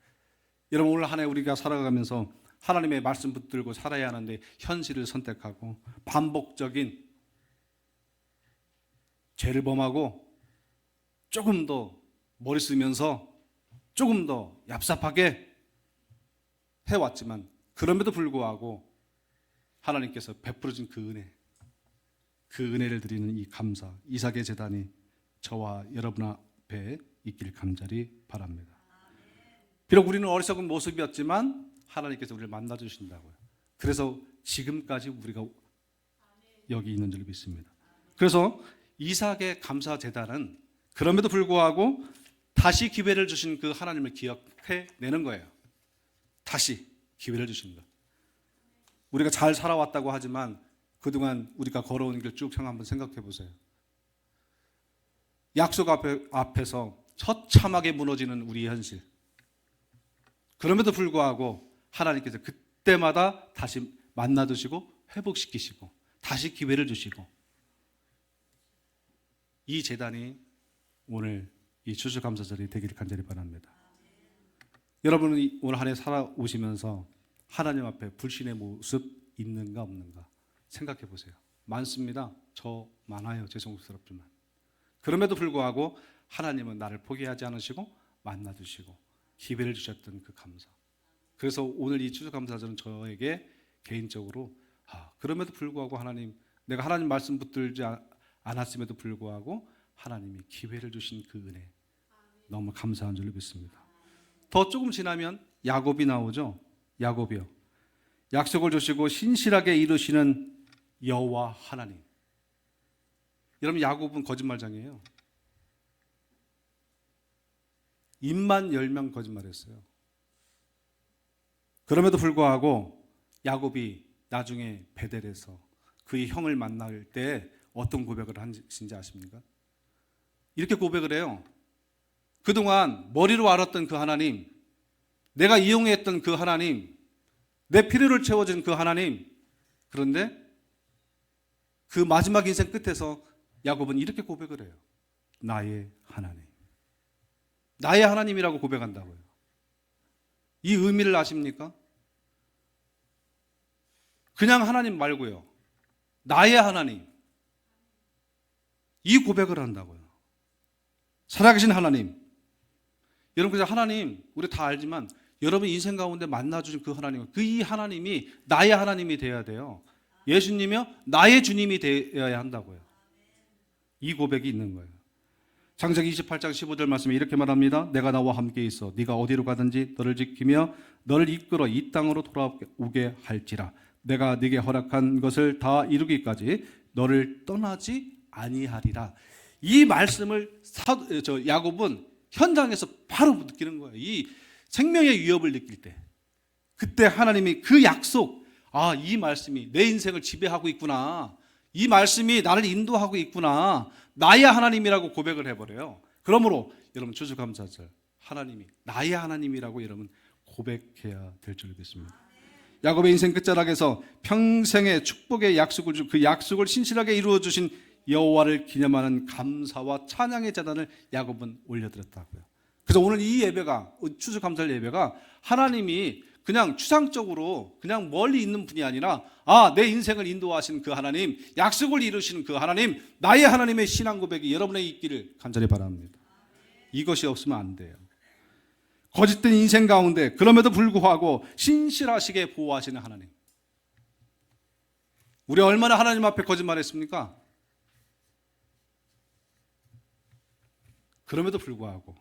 여러분, 오늘 한 해 우리가 살아가면서 하나님의 말씀 붙들고 살아야 하는데 현실을 선택하고 반복적인 죄를 범하고 조금 더 머리 쓰면서 조금 더 얍삽하게 해왔지만 그럼에도 불구하고 하나님께서 베풀어준 그 은혜를 드리는 이 감사, 이삭의 제단이 저와 여러분 앞에 있길 간절히 바랍니다. 비록 우리는 어리석은 모습이었지만 하나님께서 우리를 만나주신다고요. 그래서 지금까지 우리가 여기 있는 줄 믿습니다. 그래서 이삭의 감사 제단은 그럼에도 불구하고 다시 기회를 주신 그 하나님을 기억해내는 거예요. 다시 기회를 주신 것. 우리가 잘 살아왔다고 하지만 그동안 우리가 걸어온 길 쭉 한번 생각해 보세요. 약속 앞에서 처참하게 무너지는 우리의 현실. 그럼에도 불구하고 하나님께서 그때마다 다시 만나주시고 회복시키시고 다시 기회를 주시고 이 제단이 오늘 이 추수감사절이 되기를 간절히 바랍니다. 여러분은 오늘 한 해 살아오시면서 하나님 앞에 불신의 모습 있는가 없는가 생각해 보세요. 많습니다. 저 많아요. 죄송스럽지만. 그럼에도 불구하고 하나님은 나를 포기하지 않으시고 만나주시고 기회를 주셨던 그 감사. 그래서 오늘 이 추수감사절은 저에게 개인적으로 그럼에도 불구하고 하나님, 내가 하나님 말씀 붙들지 않았음에도 불구하고 하나님이 기회를 주신 그 은혜 너무 감사한 줄 믿습니다. 더 조금 지나면 야곱이 나오죠. 야곱이요. 약속을 주시고 신실하게 이루시는 여호와 하나님. 여러분, 야곱은 거짓말장이에요. 입만 10명 거짓말했어요. 그럼에도 불구하고 야곱이 나중에 베델에서 그의 형을 만날 때 어떤 고백을 하신지 아십니까? 이렇게 고백을 해요. 그동안 머리로 알았던 그 하나님, 내가 이용했던 그 하나님, 내 필요를 채워준 그 하나님. 그런데 그 마지막 인생 끝에서 야곱은 이렇게 고백을 해요. 나의 하나님. 나의 하나님이라고 고백한다고요. 이 의미를 아십니까? 그냥 하나님 말고요. 나의 하나님. 이 고백을 한다고요. 살아계신 하나님. 여러분, 그냥 하나님, 우리 다 알지만 여러분 인생 가운데 만나주신 그 하나님, 그 이 하나님이 나의 하나님이 되어야 돼요. 예수님이요, 나의 주님이 되어야 한다고요. 이 고백이 있는 거예요. 창세기 28장 15절 말씀에 이렇게 말합니다. 내가 나와 함께 있어 네가 어디로 가든지 너를 지키며 너를 이끌어 이 땅으로 돌아오게 할지라. 내가 네게 허락한 것을 다 이루기까지 너를 떠나지 아니하리라. 이 말씀을 야곱은 현장에서 바로 느끼는 거예요. 이 생명의 위협을 느낄 때, 그때 하나님이 그 약속, 아, 이 말씀이 내 인생을 지배하고 있구나. 이 말씀이 나를 인도하고 있구나. 나의 하나님이라고 고백을 해버려요. 그러므로 여러분 추수감사절 하나님이 나의 하나님이라고 여러분 고백해야 될 줄 믿습니다. 야곱의 인생 끝자락에서 평생의 축복의 약속을 주 그 약속을 신실하게 이루어 주신 여호와를 기념하는 감사와 찬양의 제단을 야곱은 올려드렸다고요. 그래서 오늘 이 예배가 추수감사절 예배가 하나님이 그냥 추상적으로 그냥 멀리 있는 분이 아니라 내 인생을 인도하시는 그 하나님, 약속을 이루시는 그 하나님, 나의 하나님의 신앙 고백이 여러분의 있기를 간절히 바랍니다. 이것이 없으면 안 돼요. 거짓된 인생 가운데 그럼에도 불구하고 신실하시게 보호하시는 하나님. 우리 얼마나 하나님 앞에 거짓말했습니까? 그럼에도 불구하고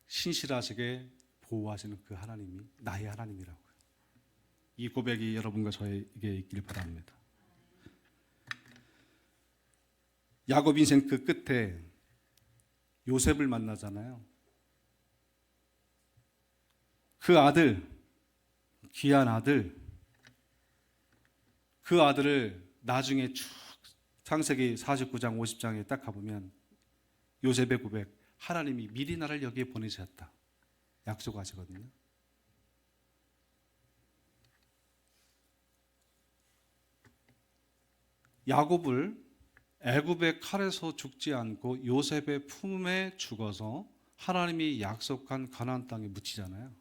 신실하시게 보호하시는 그 하나님이 나의 하나님이라고요. 이 고백이 여러분과 저에게 있길 바랍니다. 야곱 인생 그 끝에 요셉을 만나잖아요. 그 아들, 귀한 아들, 그 아들을 나중에 쭉 창세기 49장 50장에 딱 가보면 요셉의 고백, 하나님이 미리 나를 여기에 보내셨다 약속하시거든요. 야곱을 애굽의 칼에서 죽지 않고 요셉의 품에 죽어서 하나님이 약속한 가나안 땅에 묻히잖아요.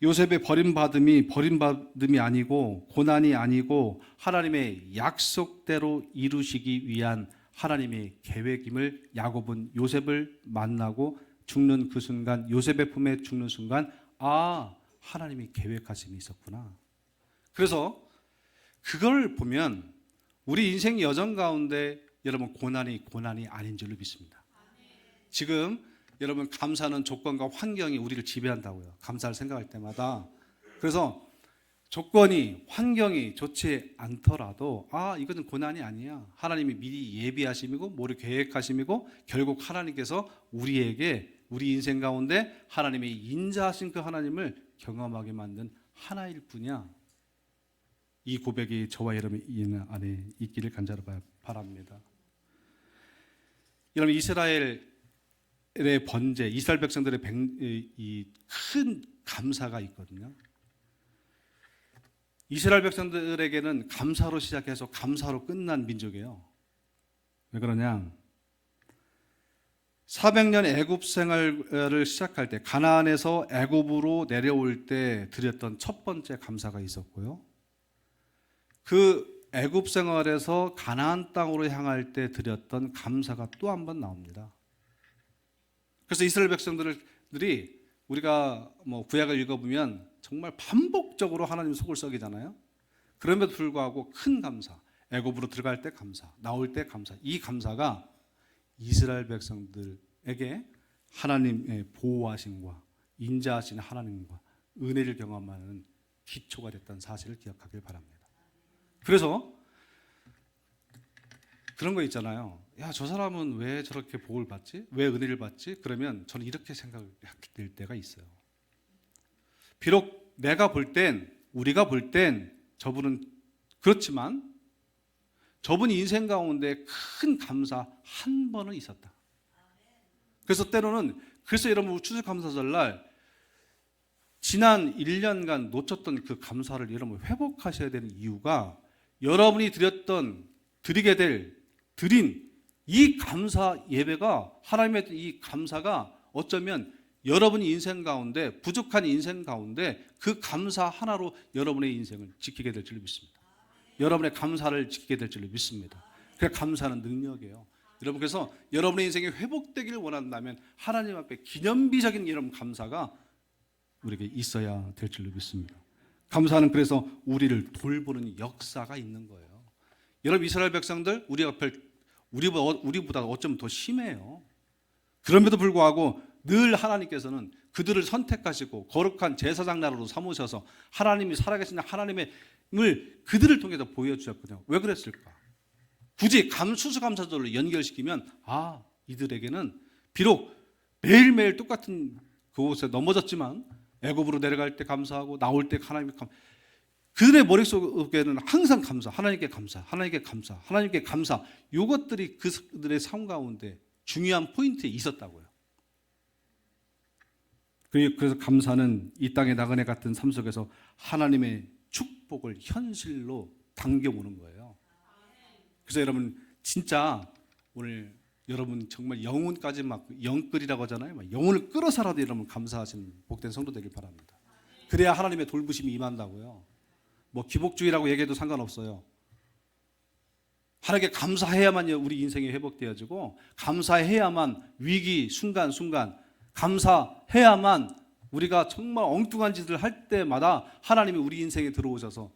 요셉의 버림받음이 아니고 고난이 아니고 하나님의 약속대로 이루시기 위한 하나님의 계획임을 야곱은 요셉을 만나고 죽는 그 순간, 요셉의 품에 죽는 순간 하나님이 계획하심이 있었구나. 그래서 그걸 보면 우리 인생 여정 가운데 여러분 고난이 아닌 줄로 믿습니다. 지금 여러분 감사는 조건과 환경이 우리를 지배한다고요. 감사를 생각할 때마다. 그래서 조건이 환경이 좋지 않더라도 이것은 고난이 아니야. 하나님이 미리 예비하심이고 모두 계획하심이고 결국 하나님께서 우리에게 우리 인생 가운데 하나님이 인자하신 그 하나님을 경험하게 만든 하나일 뿐이야. 이 고백이 저와 여러분 안에 있기를 간절히 바랍니다. 여러분 이스라엘의 번제, 이스라엘 백성들의 이 큰 감사가 있거든요. 이스라엘 백성들에게는 감사로 시작해서 감사로 끝난 민족이에요. 왜 그러냐? 400년 애굽 생활을 시작할 때 가나안에서 애굽으로 내려올 때 드렸던 첫 번째 감사가 있었고요. 그 애굽 생활에서 가나안 땅으로 향할 때 드렸던 감사가 또 한 번 나옵니다. 그래서 이스라엘 백성들이 우리가 구약을 읽어보면 정말 반복적으로 하나님 속을 썩이잖아요. 그럼에도 불구하고 큰 감사, 애굽으로 들어갈 때 감사, 나올 때 감사, 이 감사가 이스라엘 백성들에게 하나님의 보호하심과 인자하신 하나님과 은혜를 경험하는 기초가 됐다는 사실을 기억하길 바랍니다. 그래서 그런 거 있잖아요. 야, 저 사람은 왜 저렇게 복을 받지? 왜 은혜를 받지? 그러면 저는 이렇게 생각될 때가 있어요. 비록 내가 볼 땐, 우리가 볼 땐 저분은 그렇지만 저분 인생 가운데 큰 감사 한 번은 있었다. 그래서 때로는 그래서 여러분 추수감사절날 지난 1년간 놓쳤던 그 감사를 여러분 회복하셔야 되는 이유가 여러분이 드린 이 감사 예배가 하나님의 이 감사가 어쩌면 여러분이 인생 가운데 부족한 인생 가운데 그 감사 하나로 여러분의 인생을 지키게 될 줄 믿습니다. 여러분의 감사를 지키게 될 줄 믿습니다. 그 감사는 능력이에요. 여러분 그래서 여러분의 인생이 회복되기를 원한다면 하나님 앞에 기념비적인 이런 감사가 우리에게 있어야 될 줄 믿습니다. 감사는 그래서 우리를 돌보는 역사가 있는 거예요. 여러분 이스라엘 백성들 우리보다 어쩌면 더 심해요. 그럼에도 불구하고 늘 하나님께서는 그들을 선택하시고 거룩한 제사장 나라로 삼으셔서 하나님이 살아계신 하나님을 그들을 통해서 보여주셨거든요. 왜 그랬을까? 굳이 추수감사절로 연결시키면 이들에게는 비록 매일매일 똑같은 그곳에 넘어졌지만 애굽으로 내려갈 때 감사하고 나올 때 하나님께 그들의 머릿속에는 항상 감사, 하나님께 감사, 하나님께 감사, 하나님께 감사. 이것들이 그들의 삶 가운데 중요한 포인트에 있었다고요. 그래서 감사는 이 땅의 나그네 같은 삶 속에서 하나님의 축복을 현실로 당겨오는 거예요. 그래서 여러분 진짜 오늘 여러분 정말 영혼까지 막 영끌이라고 하잖아요. 막 영혼을 끌어서라도 여러분 감사하시는 복된 성도 되길 바랍니다. 그래야 하나님의 돌보심이 임한다고요. 뭐 기복주의라고 얘기해도 상관없어요. 하나님께 감사해야만 우리 인생이 회복되어지고 감사해야만 위기 순간순간 감사해야만 우리가 정말 엉뚱한 짓을 할 때마다 하나님이 우리 인생에 들어오셔서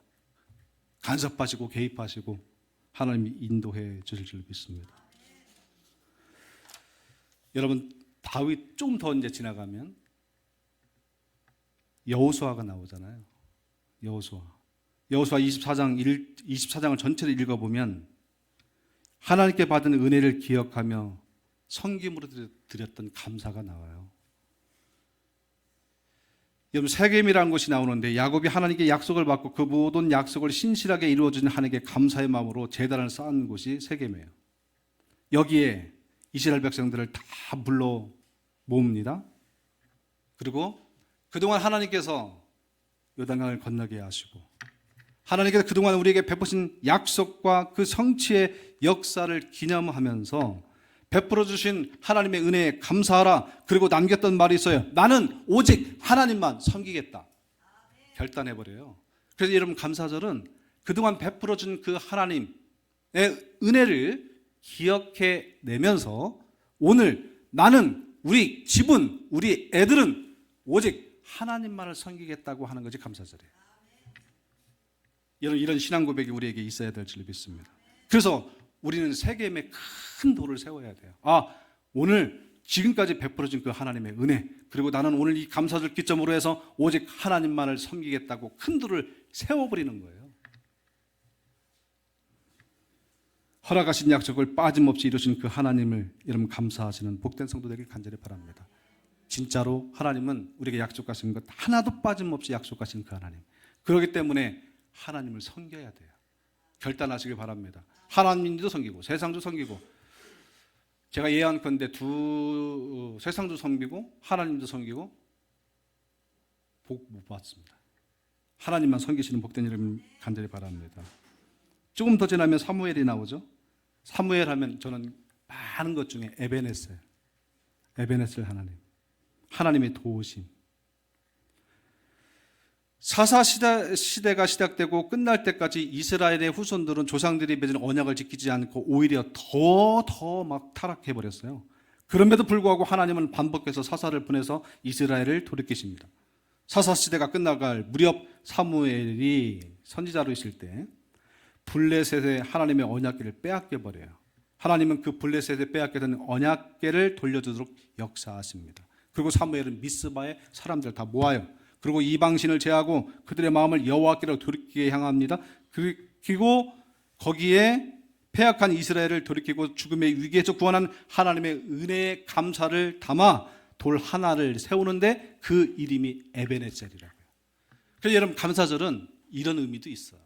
간섭하시고 개입하시고 하나님이 인도해 주실 줄 믿습니다. 여러분 다윗 좀 더 이제 지나가면 여호수아가 나오잖아요. 여호수아 24장을 전체를 읽어보면 하나님께 받은 은혜를 기억하며 섬김으로 드렸던 감사가 나와요. 여러분 세겜이라는 곳이 나오는데 야곱이 하나님께 약속을 받고 그 모든 약속을 신실하게 이루어준 하나님께 감사의 마음으로 제단을 쌓은 곳이 세겜이에요. 여기에 이스라엘 백성들을 다 불러 모읍니다. 그리고 그동안 하나님께서 요단강을 건너게 하시고 하나님께서 그동안 우리에게 베푸신 약속과 그 성취의 역사를 기념하면서 베풀어 주신 하나님의 은혜에 감사하라. 그리고 남겼던 말이 있어요. 나는 오직 하나님만 섬기겠다. 결단해버려요. 그래서 여러분 감사절은 그동안 베풀어 준 그 하나님의 은혜를 기억해 내면서 오늘 나는 우리 집은 우리 애들은 오직 하나님만을 섬기겠다고 하는 것이 감사절이에요. 이런 신앙 고백이 우리에게 있어야 될 줄 믿습니다. 그래서 우리는 세겜에 큰 돌을 세워야 돼요. 오늘 지금까지 베풀어준 그 하나님의 은혜, 그리고 나는 오늘 이 감사절 기점으로 해서 오직 하나님만을 섬기겠다고 큰 돌을 세워버리는 거예요. 허락하신 약속을 빠짐없이 이루신 그 하나님을 여러분 감사하시는 복된 성도 되길 간절히 바랍니다. 진짜로 하나님은 우리에게 약속하신 것 하나도 빠짐없이 약속하신 그 하나님. 그렇기 때문에 하나님을 섬겨야 돼요. 결단하시길 바랍니다. 하나님도 섬기고 세상도 섬기고 제가 예언컨대 세상도 섬기고 하나님도 섬기고 복 못 받습니다. 하나님만 섬기시는 복된 이름 간절히 바랍니다. 조금 더 지나면 사무엘이 나오죠. 사무엘 하면 저는 많은 것 중에 에베네셀 하나님의 도우심. 사사 시대가 시작되고 끝날 때까지 이스라엘의 후손들은 조상들이 맺은 언약을 지키지 않고 오히려 더 막 타락해버렸어요. 그럼에도 불구하고 하나님은 반복해서 사사를 보내서 이스라엘을 돌이키십니다. 사사 시대가 끝나갈 무렵 사무엘이 선지자로 있을 때 블레셋의 하나님의 언약궤를 빼앗겨버려요. 하나님은 그 블레셋에 빼앗겨던 언약궤를 돌려주도록 역사하십니다. 그리고 사무엘은 미스바에 사람들 다 모아요. 그리고 이방신을 제하고 그들의 마음을 여호와께로 돌이키게 향합니다. 그리고 거기에 패악한 이스라엘을 돌이키고 죽음의 위기에서 구원한 하나님의 은혜의 감사를 담아 돌 하나를 세우는데 그 이름이 에베네셀이라고요. 그래서 여러분 감사절은 이런 의미도 있어요.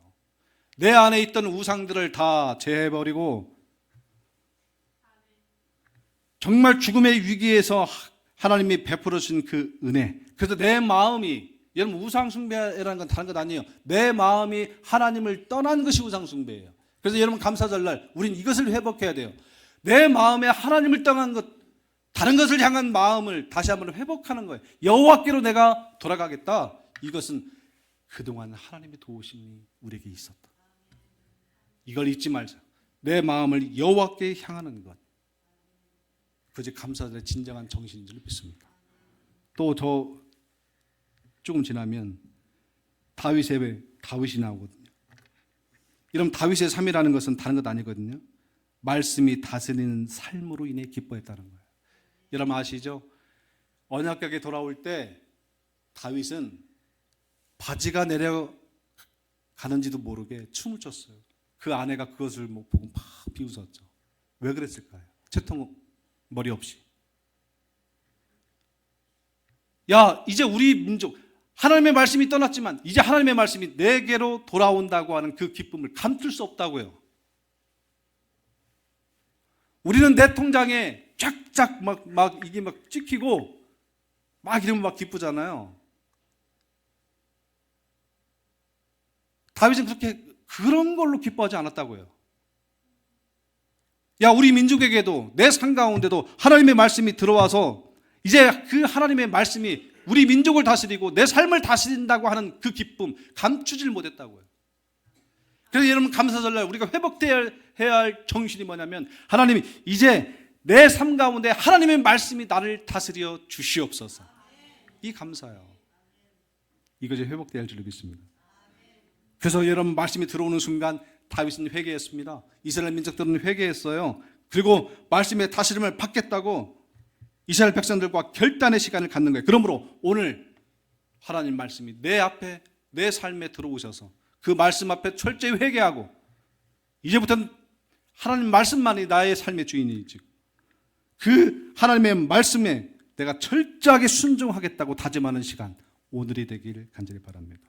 내 안에 있던 우상들을 다 제해버리고 정말 죽음의 위기에서 하나님이 베풀어 주신 그 은혜. 그래서 내 마음이, 여러분 우상 숭배라는 건 다른 것 아니에요. 내 마음이 하나님을 떠난 것이 우상 숭배예요. 그래서 여러분 감사절날 우린 이것을 회복해야 돼요. 내 마음에 하나님을 떠난 것, 다른 것을 향한 마음을 다시 한번 회복하는 거예요. 여호와께로 내가 돌아가겠다. 이것은 그동안 하나님의 도우심이 우리에게 있었다. 이걸 잊지 말자. 내 마음을 여호와께 향하는 것. 그것이 감사절의 진정한 정신인 줄 믿습니다. 또 저 조금 지나면 다윗이 나오거든요. 여러분 다윗의 삶이라는 것은 다른 것 아니거든요. 말씀이 다스리는 삶으로 인해 기뻐했다는 거예요. 여러분 아시죠? 언약궤에 돌아올 때 다윗은 바지가 내려가는지도 모르게 춤을 췄어요. 그 아내가 그것을 보고 막 비웃었죠. 왜 그랬을까요? 채통 머리 없이. 야, 이제 우리 민족 하나님의 말씀이 떠났지만 이제 하나님의 말씀이 내게로 돌아온다고 하는 그 기쁨을 감출 수 없다고요. 우리는 내 통장에 쫙쫙 막 이게 막 찍히고 막 이러면 막 기쁘잖아요. 다윗은 그런 걸로 기뻐하지 않았다고요. 야, 우리 민족에게도 내 삶 가운데도 하나님의 말씀이 들어와서 이제 그 하나님의 말씀이 우리 민족을 다스리고 내 삶을 다스린다고 하는 그 기쁨 감추질 못했다고요. 그래서 여러분, 감사절날 우리가 회복해야 할 정신이 뭐냐면, 하나님이 이제 내 삶 가운데 하나님의 말씀이 나를 다스려 주시옵소서. 이 감사요. 이것이 회복돼야 할 줄 믿습니다. 그래서 여러분, 말씀이 들어오는 순간 다윗은 회개했습니다. 이스라엘 민족들은 회개했어요. 그리고 말씀의 다스림을 받겠다고 이스라엘 백성들과 결단의 시간을 갖는 거예요. 그러므로 오늘 하나님 말씀이 내 앞에, 내 삶에 들어오셔서 그 말씀 앞에 철저히 회개하고 이제부터는 하나님 말씀만이 나의 삶의 주인이지, 그 하나님의 말씀에 내가 철저하게 순종하겠다고 다짐하는 시간, 오늘이 되기를 간절히 바랍니다.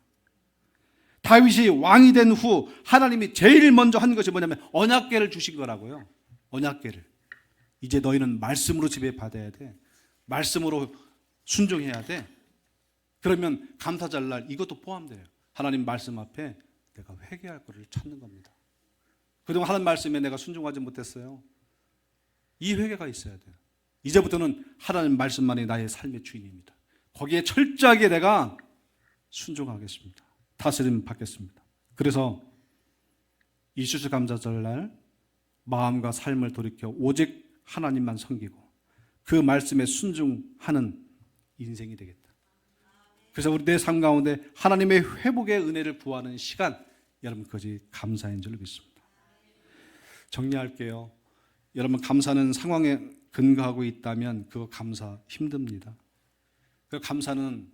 다윗이 왕이 된 후 하나님이 제일 먼저 한 것이 뭐냐면 언약궤를 주신 거라고요. 언약궤를. 이제 너희는 말씀으로 지배받아야 돼. 말씀으로 순종해야 돼. 그러면 감사절날 이것도 포함돼요. 하나님 말씀 앞에 내가 회개할 것을 찾는 겁니다. 그동안 하나님 말씀에 내가 순종하지 못했어요. 이 회개가 있어야 돼요. 이제부터는 하나님 말씀만이 나의 삶의 주인입니다. 거기에 철저하게 내가 순종하겠습니다. 다스림 받겠습니다. 그래서 이 추수감사절날 마음과 삶을 돌이켜 오직 하나님만 섬기고 그 말씀에 순종하는 인생이 되겠다. 그래서 우리 내 삶 가운데 하나님의 회복의 은혜를 구하는 시간, 여러분 그것이 감사인 줄 믿습니다. 정리할게요. 여러분, 감사는 상황에 근거하고 있다면 그거 감사 힘듭니다. 그 감사는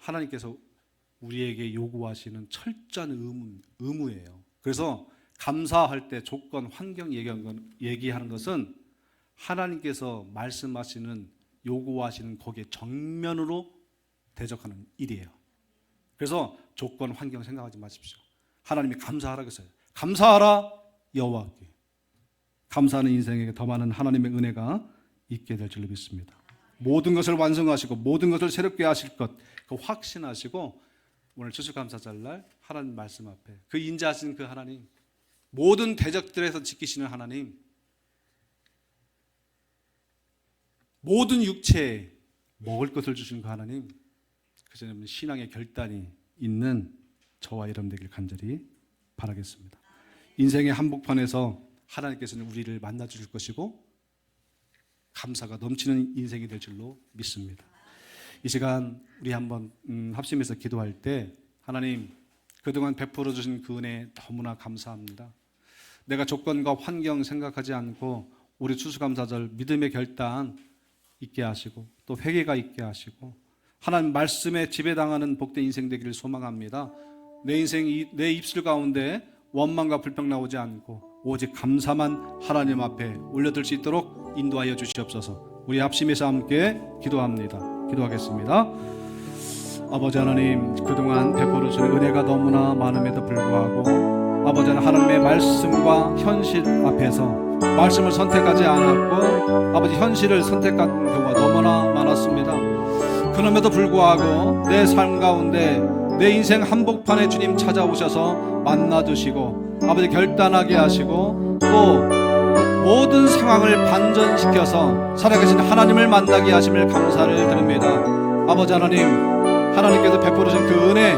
하나님께서 우리에게 요구하시는 철저한 의무예요. 그래서 감사할 때 조건, 환경 얘기하는 것은 하나님께서 말씀하시는, 요구하시는 거기에 정면으로 대적하는 일이에요. 그래서 조건, 환경 생각하지 마십시오. 하나님이 감사하라고 했어요. 감사하라 여호와께. 감사하는 인생에게 더 많은 하나님의 은혜가 있게 될 줄로 믿습니다. 모든 것을 완성하시고 모든 것을 새롭게 하실 것, 그 확신하시고 오늘 추수감사절날 하나님 말씀 앞에 그 인자하신 그 하나님, 모든 대적들에서 지키시는 하나님, 모든 육체에 먹을 것을 주시는 그 하나님, 그래서 여러분 신앙의 결단이 있는 저와 여러분 되길 간절히 바라겠습니다. 인생의 한복판에서 하나님께서는 우리를 만나 주실 것이고 감사가 넘치는 인생이 될 줄로 믿습니다. 이 시간 우리 한번 합심해서 기도할 때, 하나님 그동안 베풀어 주신 그 은혜 너무나 감사합니다. 내가 조건과 환경 생각하지 않고 우리 추수감사절 믿음의 결단 있게 하시고 또 회개가 있게 하시고 하나님 말씀에 지배당하는 복된 인생 되기를 소망합니다. 내 인생, 내 입술 가운데 원망과 불평 나오지 않고 오직 감사만 하나님 앞에 올려들 수 있도록 인도하여 주시옵소서. 우리 합심해서 함께 기도합니다. 기도하겠습니다. 아버지 하나님, 그동안 베풀어 주신 은혜가 너무나 많음에도 불구하고 아버지 하나님의 말씀과 현실 앞에서 말씀을 선택하지 않았고 아버지 현실을 선택한 경우가 너무나 많았습니다. 그럼에도 불구하고 내 삶 가운데 내 인생 한복판에 주님 찾아오셔서 만나주시고 아버지 결단하게 하시고 또 모든 상황을 반전시켜서 살아계신 하나님을 만나게 하심을 감사를 드립니다. 아버지 하나님, 하나님께서 베풀으신 그 은혜,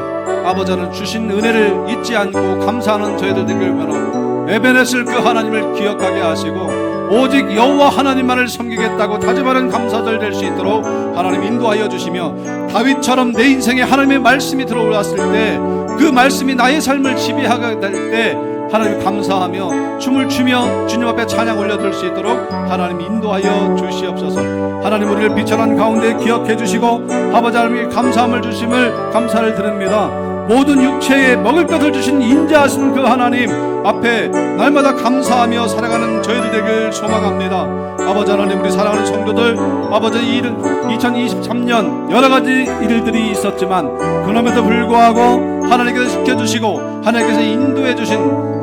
아버지 하나님 주신 은혜를 잊지 않고 감사하는 저희들 되길 바라. 에베네셀 그 하나님을 기억하게 하시고 오직 여호와 하나님만을 섬기겠다고 다짐하는 감사절 될 수 있도록 하나님 인도하여 주시며, 다윗처럼 내 인생에 하나님의 말씀이 들어올랐을 때 그 말씀이 나의 삶을 지배하게 될 때 하나님 감사하며 춤을 추며 주님 앞에 찬양 올려드릴 수 있도록 하나님 인도하여 주시옵소서. 하나님 우리를 비천한 가운데 기억해 주시고 아버지 하나님께 감사함을 주심을 감사를 드립니다. 모든 육체에 먹을 것을 주신 인자하신 그 하나님 앞에 날마다 감사하며 살아가는 저희들 되길 소망합니다. 아버지 하나님, 우리 사랑하는 성도들, 아버지 2023년 여러 가지 일들이 있었지만 그럼에도 불구하고 하나님께서 지켜주시고 하나님께서 인도해 주신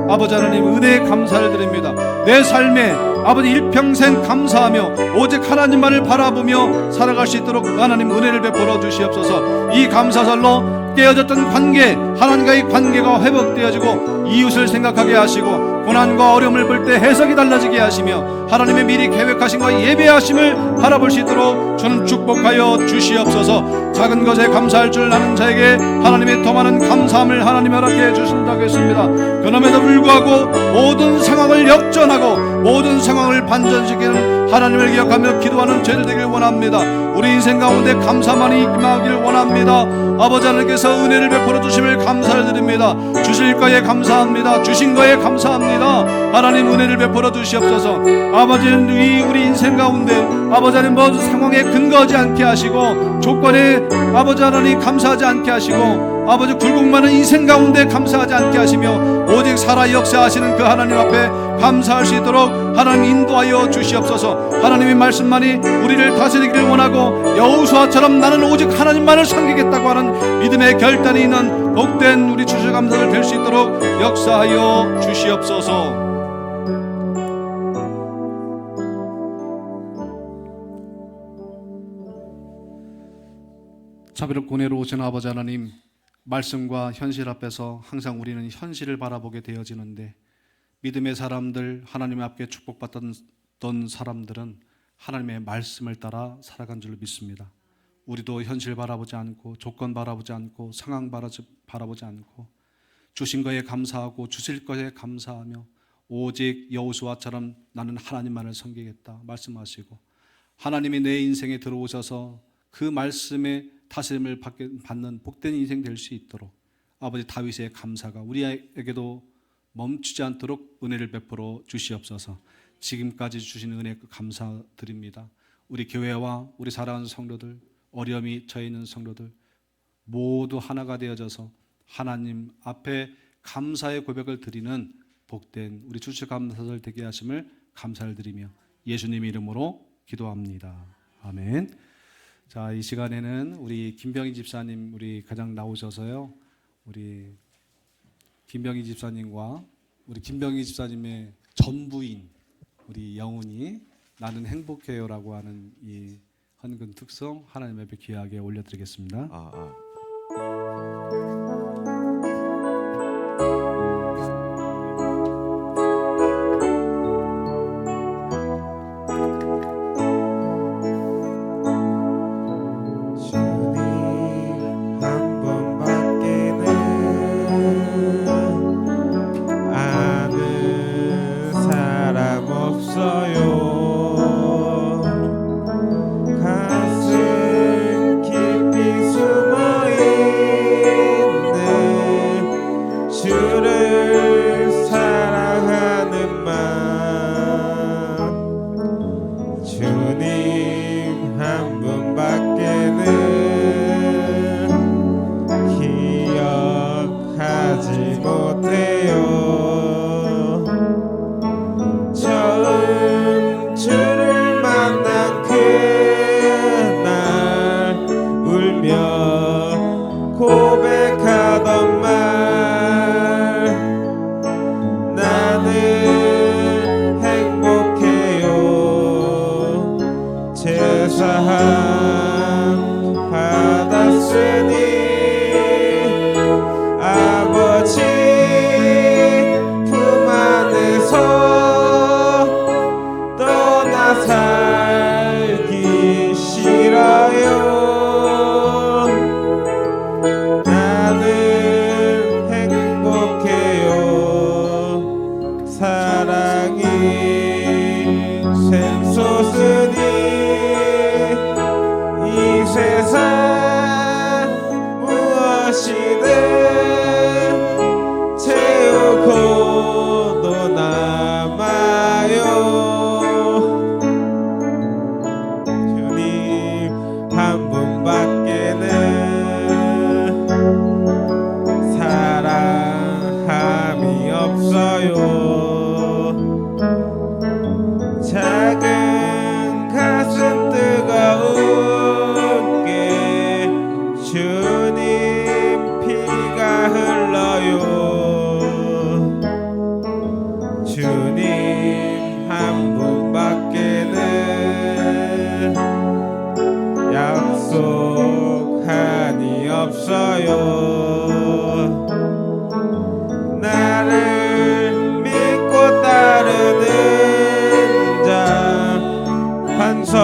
아버지 하나님 은혜에 감사를 드립니다. 내 삶에 아버지 일평생 감사하며 오직 하나님만을 바라보며 살아갈 수 있도록 하나님 은혜를 베풀어 주시옵소서. 이 감사절로 깨어졌던 관계, 하나님과의 관계가 회복되어지고 이웃을 생각하게 하시고 고난과 어려움을 볼 때 해석이 달라지게 하시며 하나님의 미리 계획하신 것 예배하심을 바라볼 수 있도록 주는 축복하여 주시옵소서. 작은 것에 감사할 줄 아는 자에게 하나님의 더 많은 감사함을 하나님 허락해 주신다고 했습니다. 그럼에도 불구하고 모든 상황을 역전하고 모든 상황을 반전시키는 하나님을 기억하며 기도하는 저희들 되길 원합니다. 우리 인생 가운데 감사만이 임하길 원합니다. 아버지 하나님께서 은혜를 베풀어 주심을 감사를 드립니다. 주실 거에 감사합니다. 주신 거에 감사합니다. 하나님 은혜를 베풀어 주시옵소서. 아버지는 우리 인생 가운데 아버지 하나님 모든 상황에 근거하지 않게 하시고 조건에 아버지 하나님 감사하지 않게 하시고 아버지 굴곡 많은 인생 가운데 감사하지 않게 하시며 오직 살아 역사하시는 그 하나님 앞에 감사할 수 있도록 하나님 인도하여 주시옵소서. 하나님의 말씀만이 우리를 다스리기를 원하고 여호수아처럼 나는 오직 하나님만을 섬기겠다고 하는 믿음의 결단이 있는 복된 우리 추수감사들 될 수 있도록 역사하여 주시옵소서. 자비롭고 은혜로우신 아버지 하나님, 말씀과 현실 앞에서 항상 우리는 현실을 바라보게 되어지는데 믿음의 사람들, 하나님 앞에 축복받던 사람들은 하나님의 말씀을 따라 살아간 줄 믿습니다. 우리도 현실 바라보지 않고 조건 바라보지 않고 상황 바라보지 않고 주신 거에 감사하고 주실 거에 감사하며 오직 여호수아처럼 나는 하나님만을 섬기겠다 말씀하시고 하나님이 내 인생에 들어오셔서 그 말씀에 다스림을 받는 복된 인생 될 수 있도록 아버지 다윗의 감사가 우리에게도 멈추지 않도록 은혜를 베풀어 주시옵소서. 지금까지 주신 은혜 감사드립니다. 우리 교회와 우리 사랑하는 성도들, 어려움이 처해 있는 성도들 모두 하나가 되어져서 하나님 앞에 감사의 고백을 드리는 복된 우리 추수감사절 되게 하심을 감사를 드리며 예수님 이름으로 기도합니다. 아멘. 자, 이 시간에는 우리 김병희 집사님 우리 가장 나오셔서요. 우리 김병희 집사님과 우리 김병희 집사님의 전부인 우리 영훈이 나는 행복해요라고 하는 이 헌금 특성 하나님 앞에 귀하게 올려드리겠습니다. 가슴 깊이 숨어있는 약속하니 없어요. 나를 믿고 따르는 자 반석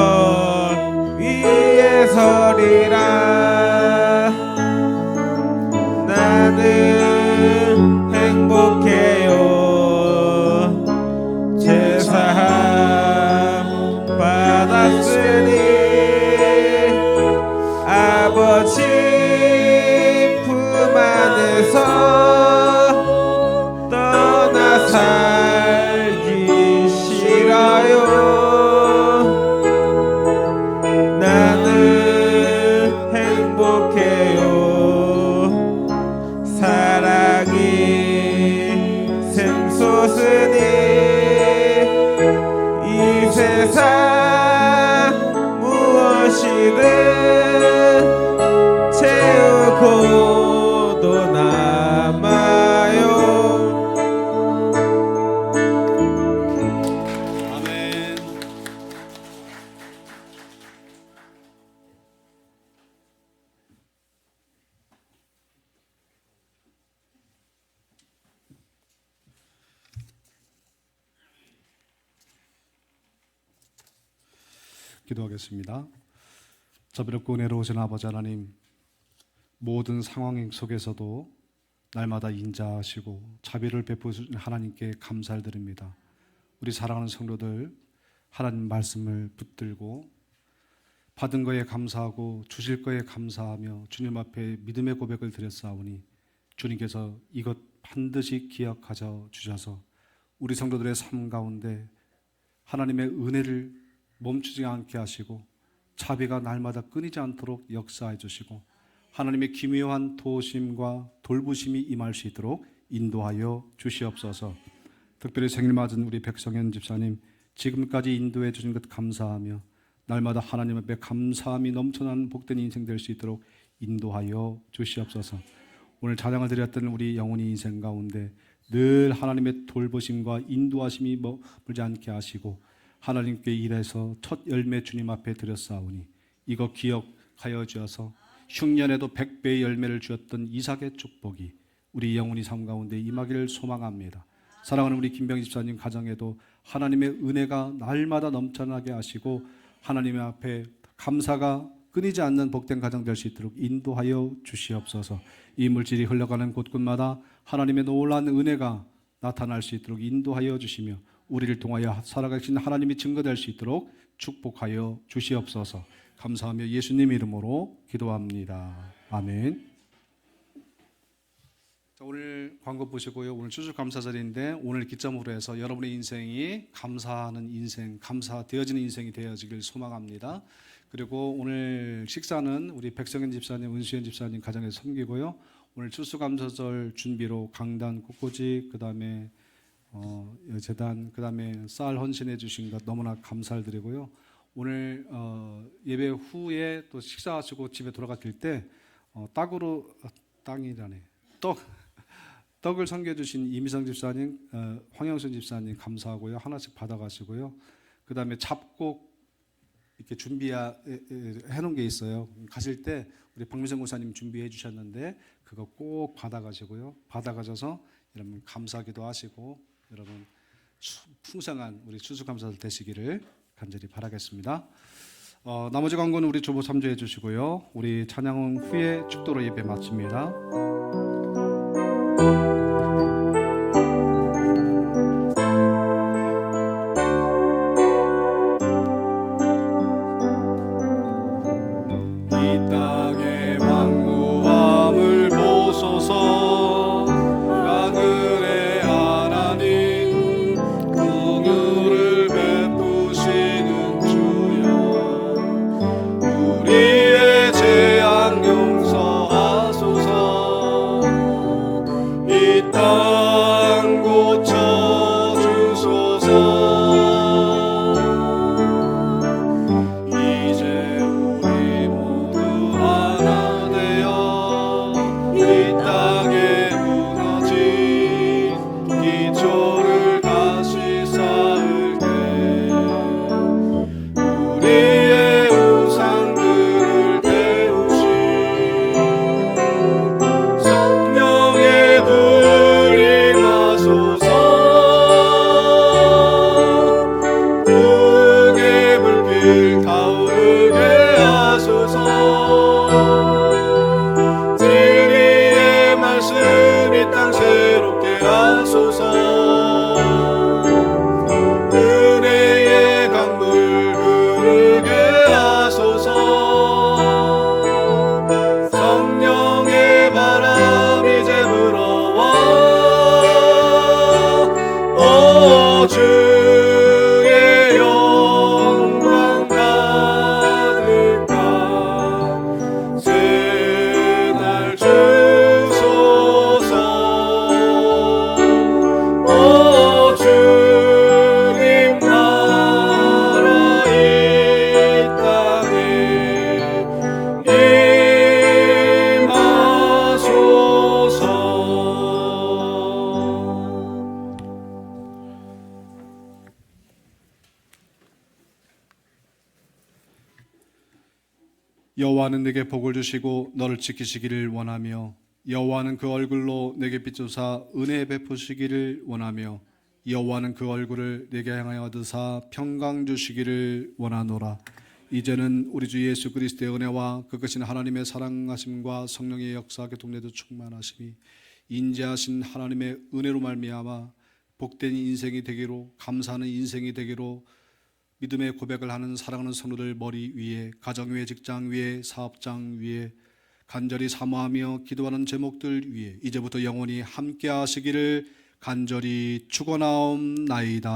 위에 서리라. 나는 행복해요. 제사함 받았으니 아버지 품 안에서 떠나 살기 싫어요. 나는 행복해요. 사랑이 샘솟으니 이 세상 무엇이든 채우고도 남아요. 아멘. 기도하겠습니다. 자비롭고 은혜로우신 아버지 하나님, 모든 상황 속에서도 날마다 인자하시고 자비를 베푸신 하나님께 감사를 드립니다. 우리 사랑하는 성도들, 하나님 말씀을 붙들고 받은 거에 감사하고 주실 거에 감사하며 주님 앞에 믿음의 고백을 드렸사오니 주님께서 이것 반드시 기억하여 주셔서 우리 성도들의 삶 가운데 하나님의 은혜를 멈추지 않게 하시고 자비가 날마다 끊이지 않도록 역사해 주시고 하나님의 기묘한 도우심과 돌보심이 임할 수 있도록 인도하여 주시옵소서. 특별히 생일 맞은 우리 백성현 집사님, 지금까지 인도해 주신 것 감사하며 날마다 하나님 앞에 감사함이 넘쳐나는 복된 인생 될 수 있도록 인도하여 주시옵소서. 오늘 찬양을 드렸던 우리 영혼의 인생 가운데 늘 하나님의 돌보심과 인도하심이 머물지 않게 하시고 하나님께 일해서 첫 열매 주님 앞에 드렸사오니 이거 기억하여 주어서 흉년에도 100배의 열매를 주었던 이삭의 축복이 우리 영혼의 삶 가운데 임하기를 소망합니다. 사랑하는 우리 김병희 집사님 가정에도 하나님의 은혜가 날마다 넘쳐나게 하시고 하나님의 앞에 감사가 끊이지 않는 복된 가정 될 수 있도록 인도하여 주시옵소서. 이 물질이 흘러가는 곳곳마다 하나님의 놀라운 은혜가 나타날 수 있도록 인도하여 주시며 우리를 통하여 살아가신 하나님이 증거될 수 있도록 축복하여 주시옵소서. 감사하며 예수님 이름으로 기도합니다. 아멘. 자, 오늘 광고 보시고요. 오늘 추수감사절인데 오늘 기점으로 해서 여러분의 인생이 감사하는 인생, 감사되어지는 인생이 되어지길 소망합니다. 그리고 오늘 식사는 우리 백성현 집사님, 은수현 집사님 가정에서 섬기고요. 오늘 추수감사절 준비로 강단, 꽃꽂이, 그다음에 재단, 그다음에 쌀 헌신해 주신 것 너무나 감사를 드리고요. 오늘 예배 후에 또 식사하시고 집에 돌아가실 때 떡을 섬겨주신 이미성 집사님, 황영순 집사님 감사하고요. 하나씩 받아가시고요. 그다음에 잡곡 이렇게 준비해 놓은 게 있어요. 가실 때 우리 박미성 고사님 준비해 주셨는데 그거 꼭 받아가시고요. 받아가셔서 여러분 감사기도 하시고 여러분 풍성한 우리 추수감사절 되시기를 간절히 바라겠습니다. 나머지 광고는 우리 주보 참조해 주시고요. 우리 찬양 후에 축도로 예배 마칩니다. 이제 우리 모두 여호와는 내게 복을 주시고 너를 지키시기를 원하며 여호와는 그 얼굴로 내게 비추사 은혜 베푸시기를 원하며 여호와는 그 얼굴을 내게 향하여 드사 평강 주시기를 원하노라. 이제는 우리 주 예수 그리스도의 은혜와 그 크신 하나님의 사랑하심과 성령의 역사 교통내도 충만하심이 인자하신 하나님의 은혜로 말미암아 복된 인생이 되기로, 감사하는 인생이 되기로, 믿음의 고백을 하는 사랑하는 성도들 머리 위에, 가정 위에, 직장 위에, 사업장 위에, 간절히 사모하며 기도하는 제목들 위에 이제부터 영원히 함께 하시기를 간절히 축원하옵나이다.